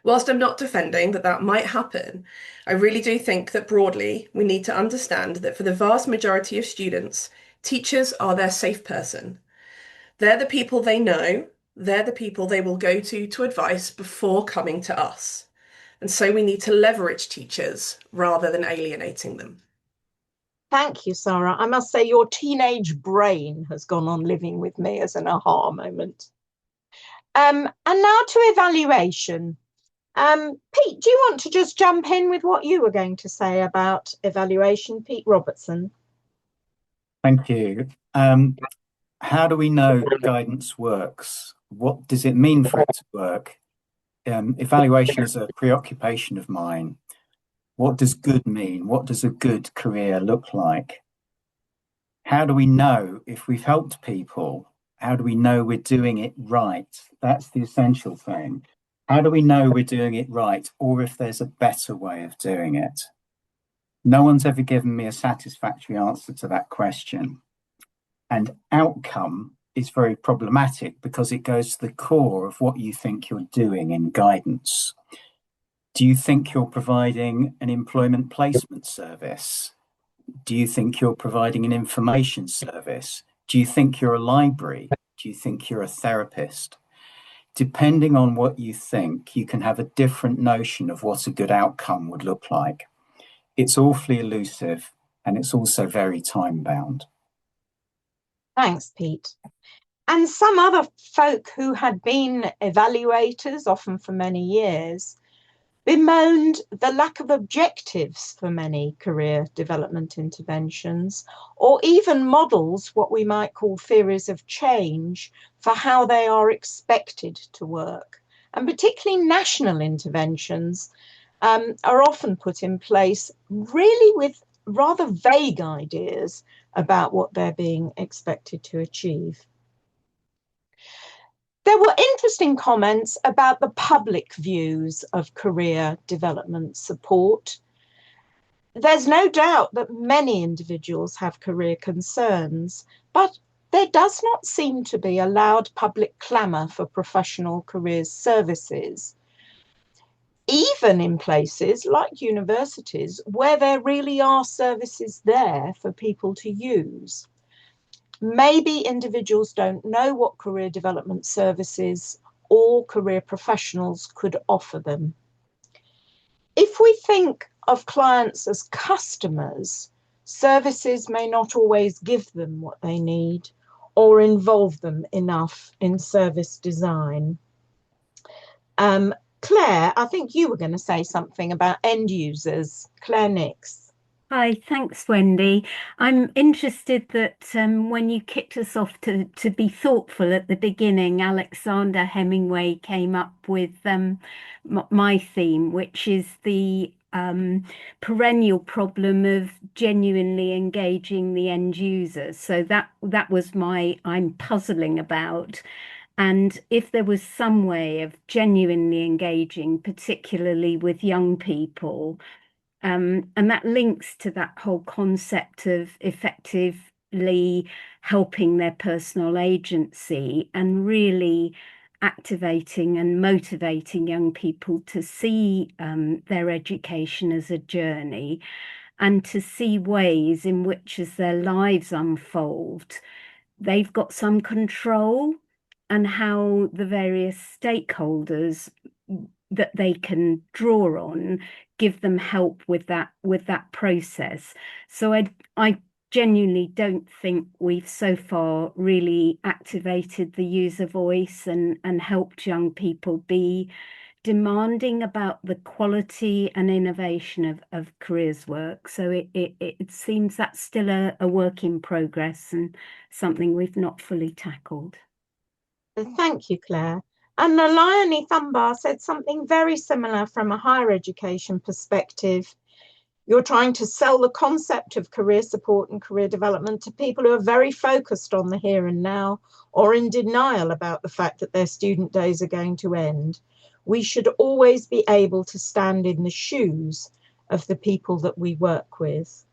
Whilst I'm not defending that might happen, I really do think that broadly we need to understand that for the vast majority of students, teachers are their safe person. They're the people they know, they're the people they will go to advice before coming to us. And so we need to leverage teachers rather than alienating them. Thank you, Sarah. I must say your teenage brain has gone on living with me as an aha moment. And now to evaluation. Pete, do you want to just jump in with what you were going to say about evaluation? Pete Robertson. Thank you. How do we know guidance works? What does it mean for it to work? Evaluation is a preoccupation of mine. What does good mean? What does a good career look like? How do we know if we've helped people? How do we know we're doing it right? That's the essential thing. How do we know we're doing it right, or if there's a better way of doing it? No one's ever given me a satisfactory answer to that question. And outcome is very problematic because it goes to the core of what you think you're doing in guidance. Do you think you're providing an employment placement service? Do you think you're providing an information service? Do you think you're a library? Do you think you're a therapist? Depending on what you think, you can have a different notion of what a good outcome would look like. It's awfully elusive, and it's also very time-bound. Thanks, Pete. And some other folk who had been evaluators, often for many years, bemoaned the lack of objectives for many career development interventions, or even models, what we might call theories of change, for how they are expected to work. And particularly national interventions are often put in place really with rather vague ideas about what they're being expected to achieve. There were interesting comments about the public views of career development support. There's no doubt that many individuals have career concerns, but there does not seem to be a loud public clamour for professional careers services, even in places like universities where there really are services there for people to use. Maybe individuals don't know what career development services or career professionals could offer them. If we think of clients as customers, services may not always give them what they need or involve them enough in service design. Claire, I think you were going to say something about end users. Claire Nix. Hi, thanks, Wendy. I'm interested that when you kicked us off to be thoughtful at the beginning, Alexander Hemingway came up with my theme, which is the perennial problem of genuinely engaging the end user. So that was my I'm puzzling about. And if there was some way of genuinely engaging, particularly with young people, and that links to that whole concept of effectively helping their personal agency and really activating and motivating young people to see their education as a journey and to see ways in which, as their lives unfold, they've got some control, and how the various stakeholders that they can draw on give them help with that process. So I genuinely don't think we've so far really activated the user voice and helped young people be demanding about the quality and innovation of careers work. So it seems that's still a work in progress and something we've not fully tackled. Thank you, Claire. And Nalini Thumbar said something very similar from a higher education perspective. You're trying to sell the concept of career support and career development to people who are very focused on the here and now, or in denial about the fact that their student days are going to end. We should always be able to stand in the shoes of the people that we work with.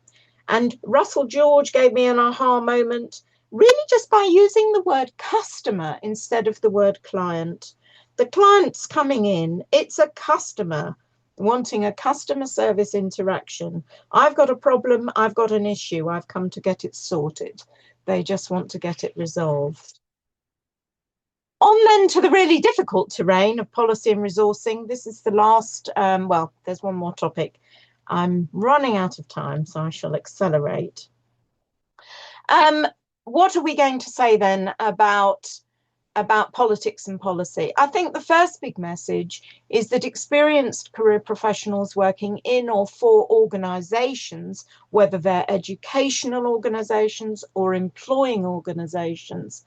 And Russell George gave me an aha moment, really just by using the word customer instead of the word client. The client's coming in, it's a customer wanting a customer service interaction. I've got a problem, I've got an issue, I've come to get it sorted. They just want to get it resolved. On then to the really difficult terrain of policy and resourcing. This is the last, well, there's one more topic. I'm running out of time, so I shall accelerate. What are we going to say then about politics and policy? I think the first big message is that experienced career professionals working in or for organisations, whether they're educational organisations or employing organisations,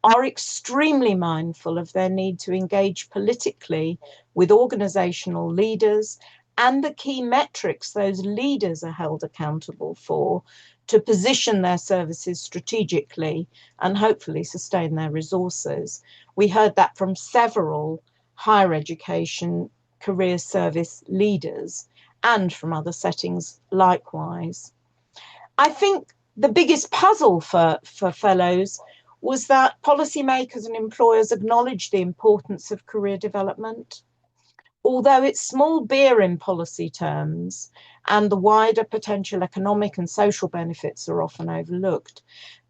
are extremely mindful of their need to engage politically with organisational leaders and the key metrics those leaders are held accountable for to position their services strategically and hopefully sustain their resources. We heard that from several higher education career service leaders and from other settings likewise. I think the biggest puzzle for fellows was that policymakers and employers acknowledge the importance of career development. Although it's small beer in policy terms and the wider potential economic and social benefits are often overlooked,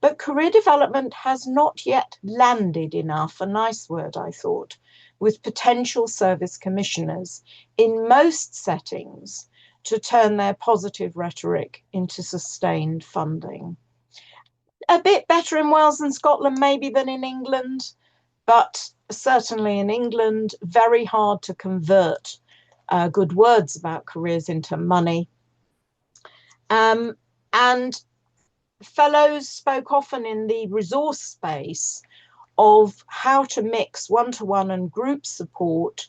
but career development has not yet landed enough, a nice word I thought, with potential service commissioners in most settings to turn their positive rhetoric into sustained funding. A bit better in Wales and Scotland maybe than in England, but certainly in England, very hard to convert good words about careers into money. And fellows spoke often in the resource space of how to mix one-to-one and group support.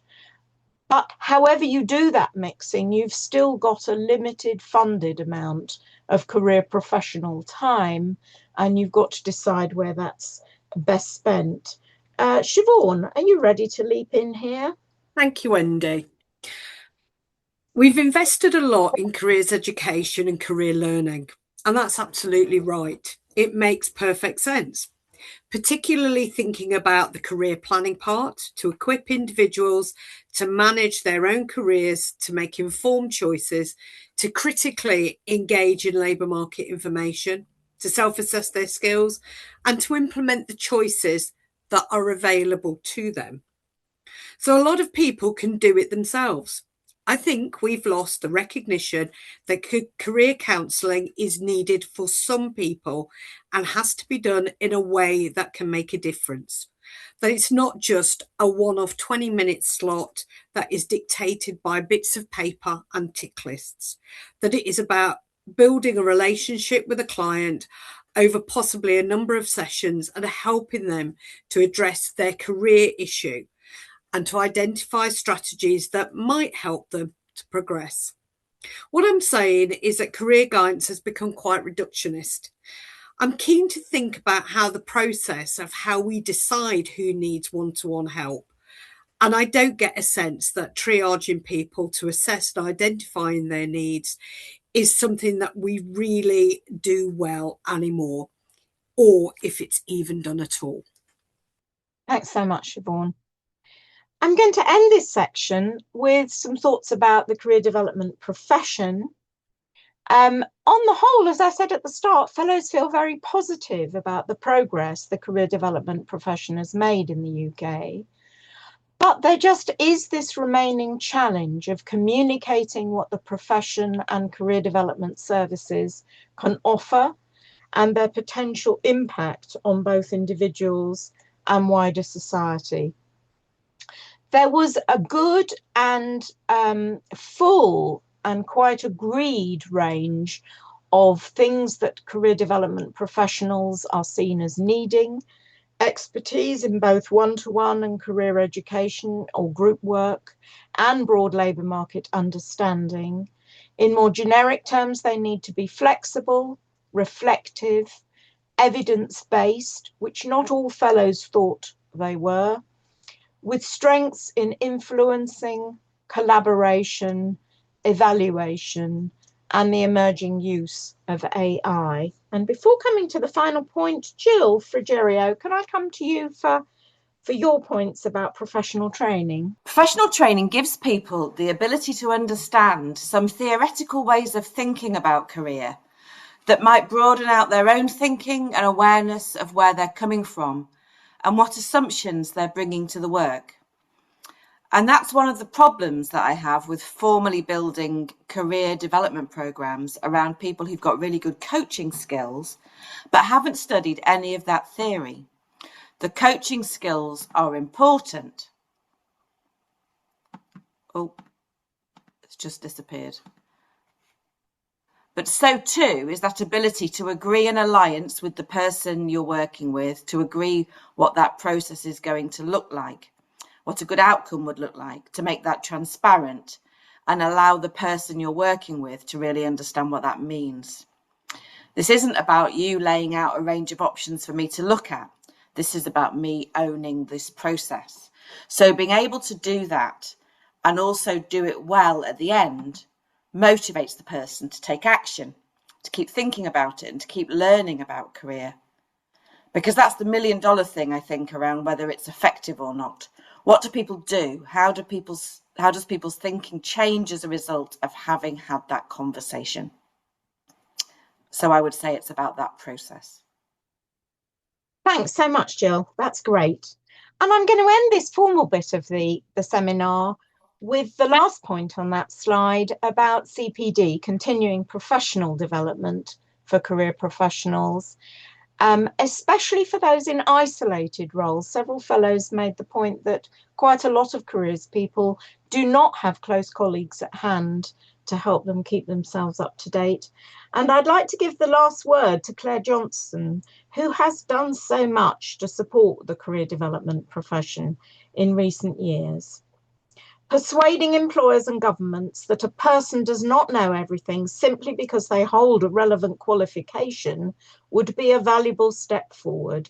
But however you do that mixing, you've still got a limited funded amount of career professional time, and you've got to decide where that's best spent. Siobhan, are you ready to leap in here? Thank you, Wendy. We've invested a lot in careers education and career learning, and that's absolutely right. It makes perfect sense, particularly thinking about the career planning part to equip individuals to manage their own careers, to make informed choices, to critically engage in labour market information, to self-assess their skills, and to implement the choices that are available to them. So a lot of people can do it themselves. I think we've lost the recognition that career counselling is needed for some people and has to be done in a way that can make a difference. That it's not just a one-off 20-minute slot that is dictated by bits of paper and tick lists. That it is about building a relationship with a client over possibly a number of sessions and helping them to address their career issue and to identify strategies that might help them to progress. What I'm saying is that career guidance has become quite reductionist. I'm keen to think about how the process of how we decide who needs one-to-one help. And I don't get a sense that triaging people to assess and identifying their needs is something that we really do well anymore, or if it's even done at all. Thanks so much, Siobhan. I'm going to end this section with some thoughts about the career development profession. On the whole, as I said at the start, fellows feel very positive about the progress the career development profession has made in the UK. But there just is this remaining challenge of communicating what the profession and career development services can offer and their potential impact on both individuals and wider society. There was a good and full and quite agreed range of things that career development professionals are seen as needing: expertise in both one-to-one and career education or group work, and broad labour market understanding. In more generic terms, they need to be flexible, reflective, evidence-based, which not all fellows thought they were, with strengths in influencing, collaboration, evaluation, and the emerging use of AI. And before coming to the final point, Jill Frigerio, can I come to you for your points about professional training? Professional training gives people the ability to understand some theoretical ways of thinking about career that might broaden out their own thinking and awareness of where they're coming from and what assumptions they're bringing to the work. And that's one of the problems that I have with formally building career development programs around people who've got really good coaching skills, but haven't studied any of that theory. The coaching skills are important. Oh, it's just disappeared. But so too is that ability to agree an alliance with the person you're working with, to agree what that process is going to look like, what a good outcome would look like, to make that transparent and allow the person you're working with to really understand what that means. This isn't about you laying out a range of options for me to look at. This is about me owning this process. So being able to do that and also do it well at the end motivates the person to take action, to keep thinking about it and to keep learning about career. Because that's the $1 million thing, I think, around whether it's effective or not. What do people do? How does people's thinking change as a result of having had that conversation? So I would say it's about that process. Thanks so much, Jill. That's great. And I'm going to end this formal bit of the seminar with the last point on that slide about CPD, continuing professional development for career professionals, especially for those in isolated roles. Several fellows made the point that quite a lot of careers people do not have close colleagues at hand to help them keep themselves up to date. And I'd like to give the last word to Claire Johnson, who has done so much to support the career development profession in recent years. Persuading employers and governments that a person does not know everything simply because they hold a relevant qualification would be a valuable step forward.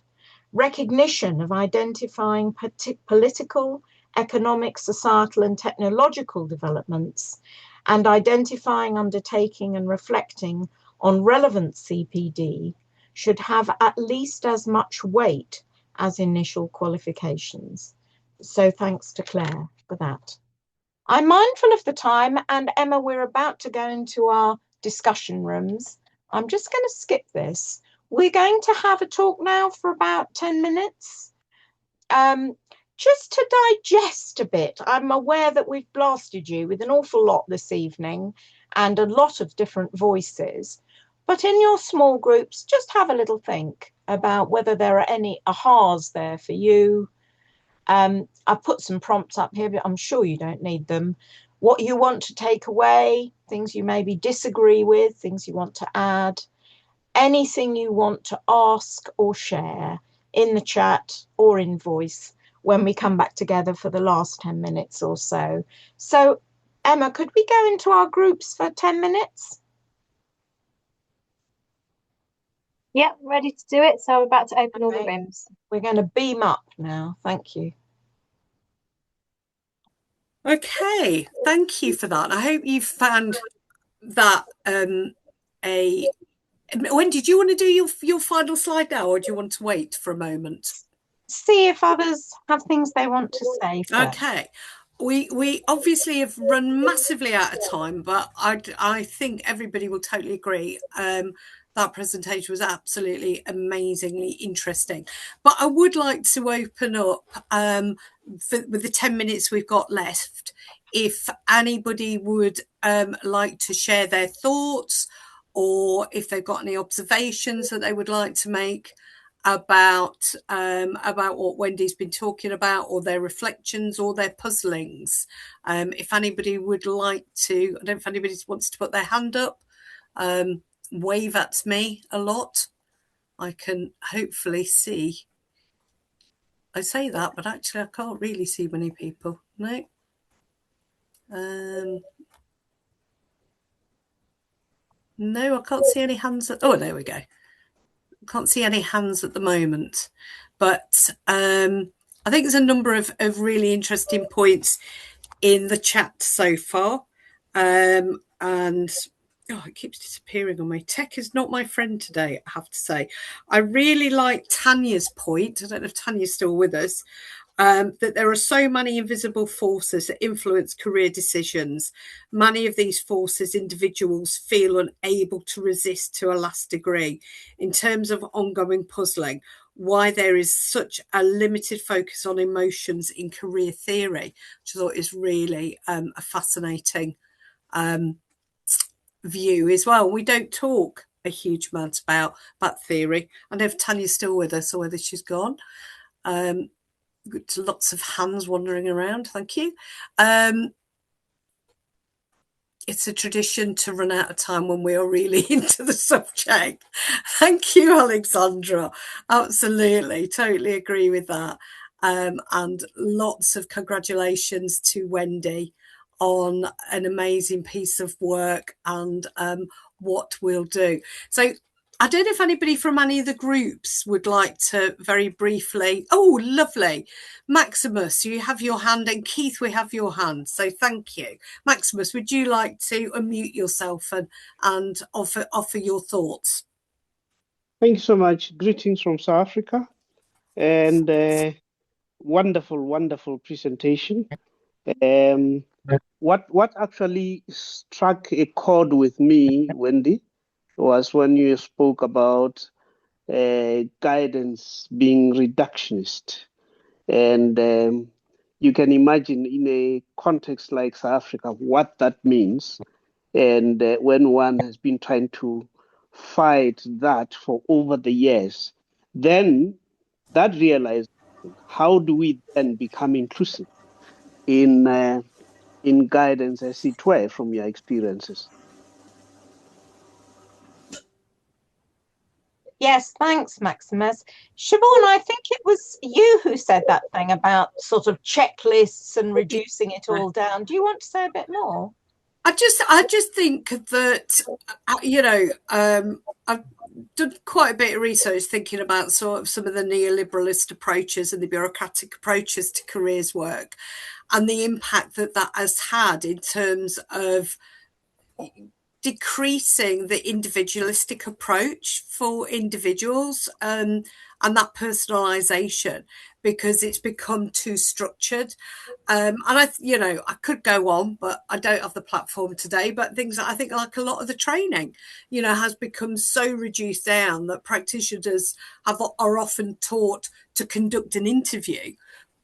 Recognition of identifying political, economic, societal, and technological developments, and identifying, undertaking, and reflecting on relevant CPD should have at least as much weight as initial qualifications. So thanks to Claire for that. I'm mindful of the time, and Emma, we're about to go into our discussion rooms. I'm just going to skip this. We're going to have a talk now for about 10 minutes. Just to digest a bit, I'm aware that we've blasted you with an awful lot this evening and a lot of different voices. But in your small groups, just have a little think about whether there are any ahas there for you. I've put some prompts up here, but I'm sure you don't need them. What you want to take away, things you maybe disagree with, things you want to add, anything you want to ask or share in the chat or in voice when we come back together for the last 10 minutes or so. So, Emma, could we go into our groups for 10 minutes? Yep, ready to do it. So I'm about to open all the rooms. We're going to beam up now. Thank you. Okay, thank you for that. I hope you found that When did you want to do your final slide now, or do you want to wait for a moment? See if others have things they want to say first. Okay. We obviously have run massively out of time, but I think everybody will totally agree. That presentation was absolutely amazingly interesting. But I would like to open up with the 10 minutes we've got left, if anybody would like to share their thoughts, or if they've got any observations that they would like to make about what Wendy's been talking about, or their reflections or their puzzlings. If anybody would like to, I don't know if anybody wants to put their hand up, wave at me a lot. I can hopefully see. I say that, but actually I can't really see many people. No. No, I can't see any hands. Oh, there we go. Can't see any hands at the moment, but I think there's a number of really interesting points in the chat so far, and it keeps disappearing on me. Tech is not my friend today, I have to say. I really like Tanya's point. I don't know if Tanya's still with us. That there are so many invisible forces that influence career decisions. Many of these forces individuals feel unable to resist to a last degree. In terms of ongoing puzzling, why there is such a limited focus on emotions in career theory, which I thought is really a fascinating view as well. We don't talk a huge amount about theory. I don't know if Tanya's still with us or whether she's gone. Lots of hands wandering around. Thank you. It's a tradition to run out of time when we are really into the subject. Thank you, Alexandra. Absolutely, totally agree with that. And lots of congratulations to Wendy on an amazing piece of work and what we'll do. So I don't know if anybody from any of the groups would like to very briefly. Oh, lovely. Maximus, you have your hand, and Keith, we have your hand. So thank you. Maximus, would you like to unmute yourself and offer your thoughts? Thank you so much. Greetings from South Africa, and wonderful, wonderful presentation. What actually struck a chord with me, Wendy, was when you spoke about guidance being reductionist. And you can imagine in a context like South Africa what that means. And when one has been trying to fight that for over the years, then that realization, how do we then become inclusive in guidance, as it were, from your experiences? Yes, thanks, Maximus. Siobhan, I think it was you who said that thing about sort of checklists and reducing it all down. Do you want to say a bit more? I just think that I've done quite a bit of research thinking about sort of some of the neoliberalist approaches and the bureaucratic approaches to careers work, and the impact that that has had in terms of decreasing the individualistic approach for individuals, and that personalization, because it's become too structured. And I could go on, but I don't have the platform today. But things that I think, like a lot of the training, has become so reduced down that practitioners are often taught to conduct an interview,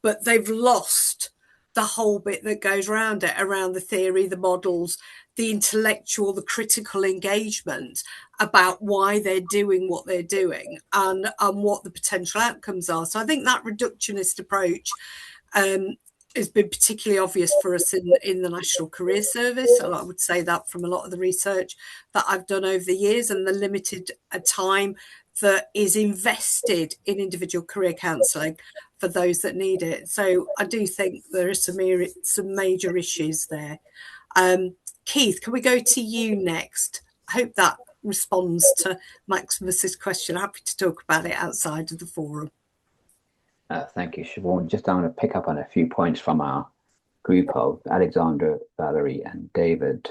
but they've lost the whole bit that goes around it, around the theory, the models, the intellectual, the critical engagement about why they're doing what they're doing, and what the potential outcomes are. So I think that reductionist approach has been particularly obvious for us in the National Career Service. And I would say that from a lot of the research that I've done over the years, and the limited time that is invested in individual career counselling for those that need it. So I do think there are some major issues there. Keith, can we go to you next? I hope that responds to Maximus's question. Happy to talk about it outside of the forum. Thank you, Siobhan. Just I want to pick up on a few points from our group of Alexander, Valerie, and David.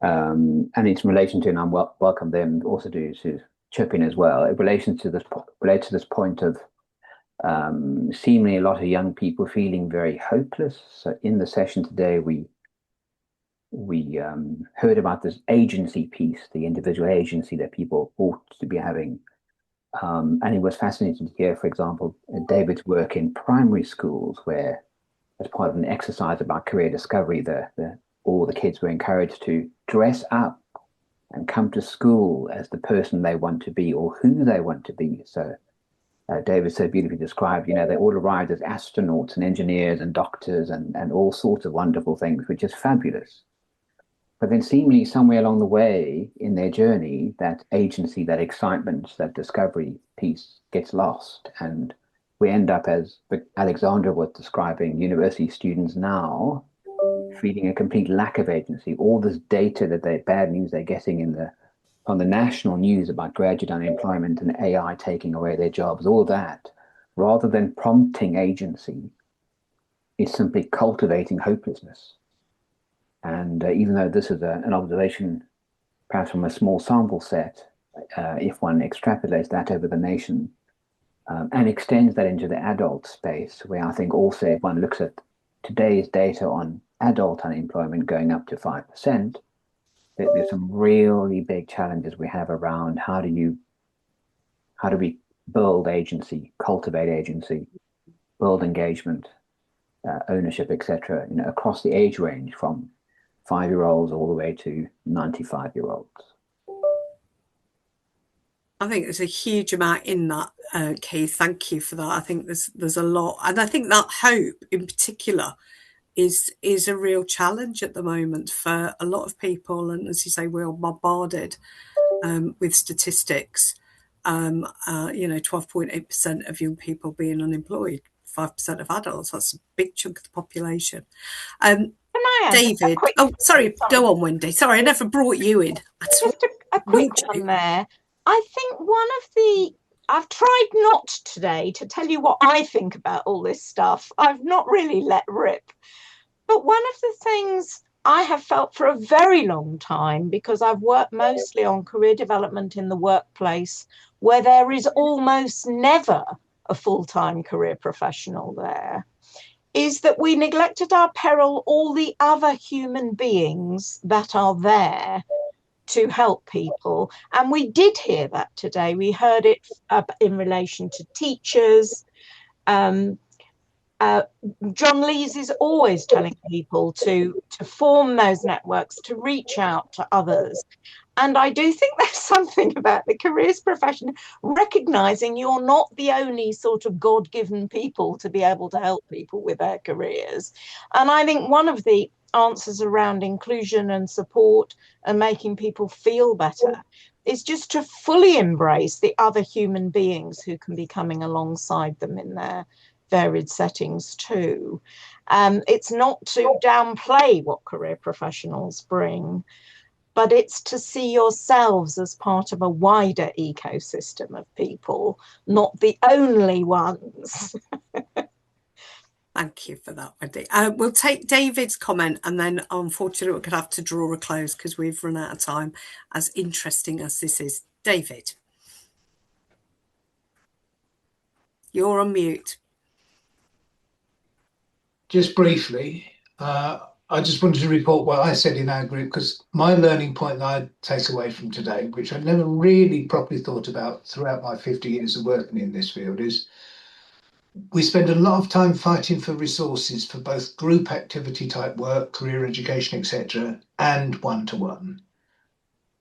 And it's in relation to, and I welcome them also to chip in as well, in relation to this, related to this point of seemingly a lot of young people feeling very hopeless. So in the session today, we heard about this agency piece, the individual agency that people ought to be having. And it was fascinating to hear, for example, David's work in primary schools, where as part of an exercise about career discovery, all the kids were encouraged to dress up and come to school as the person they want to be or who they want to be. So David so beautifully described, they all arrived as astronauts and engineers and doctors and all sorts of wonderful things, which is fabulous. But then seemingly somewhere along the way in their journey, that agency, that excitement, that discovery piece gets lost. And we end up, as Alexandra was describing, university students now feeling a complete lack of agency. All this data bad news they're getting on the national news about graduate unemployment and AI taking away their jobs, all that, rather than prompting agency, is simply cultivating hopelessness. And even though this is an observation, perhaps from a small sample set, if one extrapolates that over the nation and extends that into the adult space, where I think also if one looks at today's data on adult unemployment going up to 5%, there's some really big challenges we have around how do we build agency, cultivate agency, build engagement, ownership, etc., across the age range from 5-year-olds all the way to 95-year-olds. I think there's a huge amount in that, Keith. Thank you for that. I think there's a lot, and I think that hope in particular is a real challenge at the moment for a lot of people. And as you say, we're bombarded with statistics. 12.8% of young people being unemployed, 5% of adults. That's a big chunk of the population. David, sorry, go on, Wendy. Sorry, I never brought you in. Just a quick one there. I think I've tried not today to tell you what I think about all this stuff. I've not really let rip. But one of the things I have felt for a very long time, because I've worked mostly on career development in the workplace, where there is almost never a full-time career professional there, is that we neglect at our peril all the other human beings that are there to help people. And we did hear that today. We heard it in relation to teachers. John Lees is always telling people to form those networks, to reach out to others. And I do think there's something about the careers profession recognizing you're not the only sort of God-given people to be able to help people with their careers. And I think one of the answers around inclusion and support and making people feel better is just to fully embrace the other human beings who can be coming alongside them in their varied settings too. It's not to downplay what career professionals bring, but it's to see yourselves as part of a wider ecosystem of people, not the only ones. Thank you for that, Wendy. We'll take David's comment, and then unfortunately we're going to have to draw a close because we've run out of time, as interesting as this is. David, you're on mute. Just briefly, I just wanted to report what I said in our group, because my learning point that I take away from today, which I've never really properly thought about throughout my 50 years of working in this field, is we spend a lot of time fighting for resources for both group activity type work, career education, etc., and one-to-one.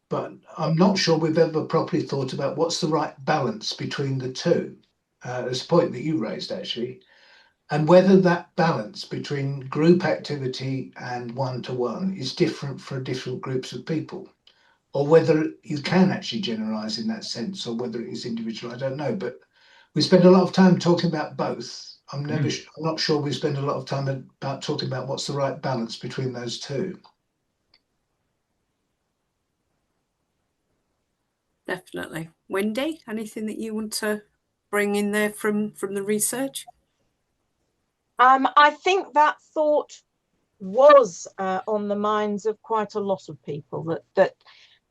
But I'm not sure we've ever properly thought about what's the right balance between the two. There's a point that you raised, actually, and whether that balance between group activity and one-to-one is different for different groups of people, or whether you can actually generalize in that sense, or whether it is individual, I don't know. But we spend a lot of time talking about both. I'm not sure we spend a lot of time about talking about what's the right balance between those two. Definitely. Wendy, anything that you want to bring in there from the research? I think that thought was on the minds of quite a lot of people, that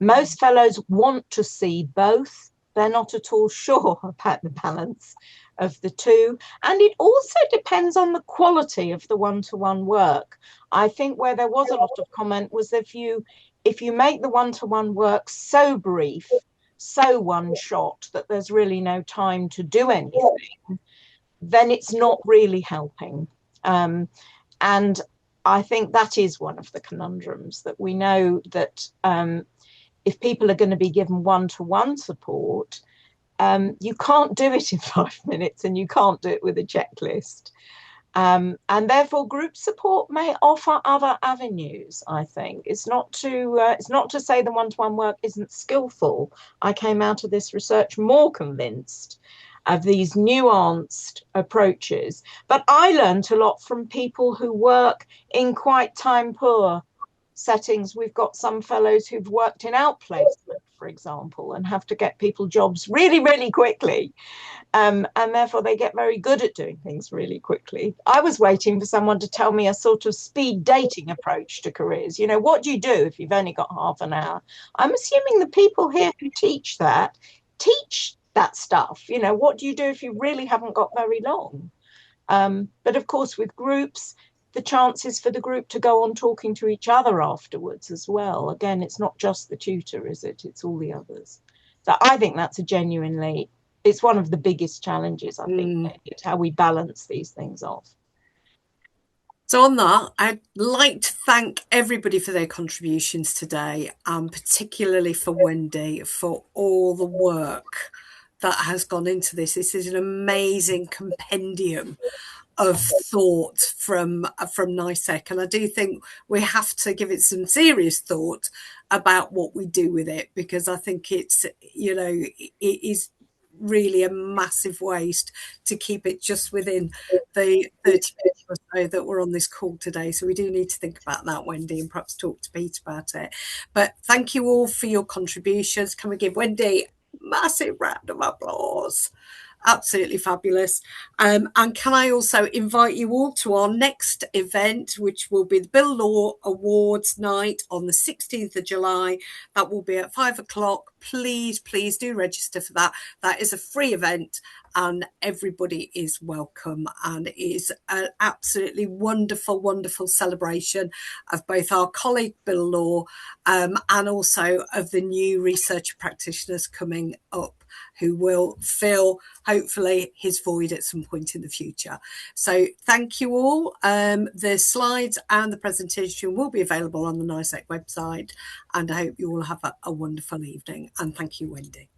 most fellows want to see both. They're not at all sure about the balance of the two. And it also depends on the quality of the one-to-one work. I think where there was a lot of comment was if you make the one-to-one work so brief, so one shot, that there's really no time to do anything, then it's not really helping. And I think that is one of the conundrums, that we know that if people are going to be given one-to-one support, you can't do it in 5 minutes, and you can't do it with a checklist. And therefore, group support may offer other avenues. I think it's not to say the one-to-one work isn't skillful. I came out of this research more convinced of these nuanced approaches. But I learned a lot from people who work in quite time-poor settings. We've got some fellows who've worked in outplacement, for example, and have to get people jobs really, really quickly. And therefore they get very good at doing things really quickly. I was waiting for someone to tell me a sort of speed dating approach to careers. What do you do if you've only got half an hour? I'm assuming the people here who teach that stuff. What do you do if you really haven't got very long? But of course, with groups, the chances for the group to go on talking to each other afterwards as well. Again, it's not just the tutor, is it? It's all the others. So I think that's it's one of the biggest challenges, I think, it's how we balance these things off. So on that, I'd like to thank everybody for their contributions today, particularly for Wendy, for all the work that has gone into this. This is an amazing compendium of thought from NICEC, and I do think we have to give it some serious thought about what we do with it, because I think it is really a massive waste to keep it just within the 30 minutes or so that we're on this call today. So we do need to think about that, Wendy, and perhaps talk to Pete about it. But thank you all for your contributions. Can we give Wendy a massive round of applause? Absolutely fabulous. And can I also invite you all to our next event, which will be the Bill Law Awards night on the 16th of July. That will be at 5 o'clock. Please, please do register for that. That is a free event and everybody is welcome. And it is an absolutely wonderful, wonderful celebration of both our colleague Bill Law and also of the new research practitioners coming up who will fill, hopefully, his void at some point in the future. So thank you all. The slides and the presentation will be available on the NICEC website, and I hope you all have a wonderful evening. And thank you, Wendy.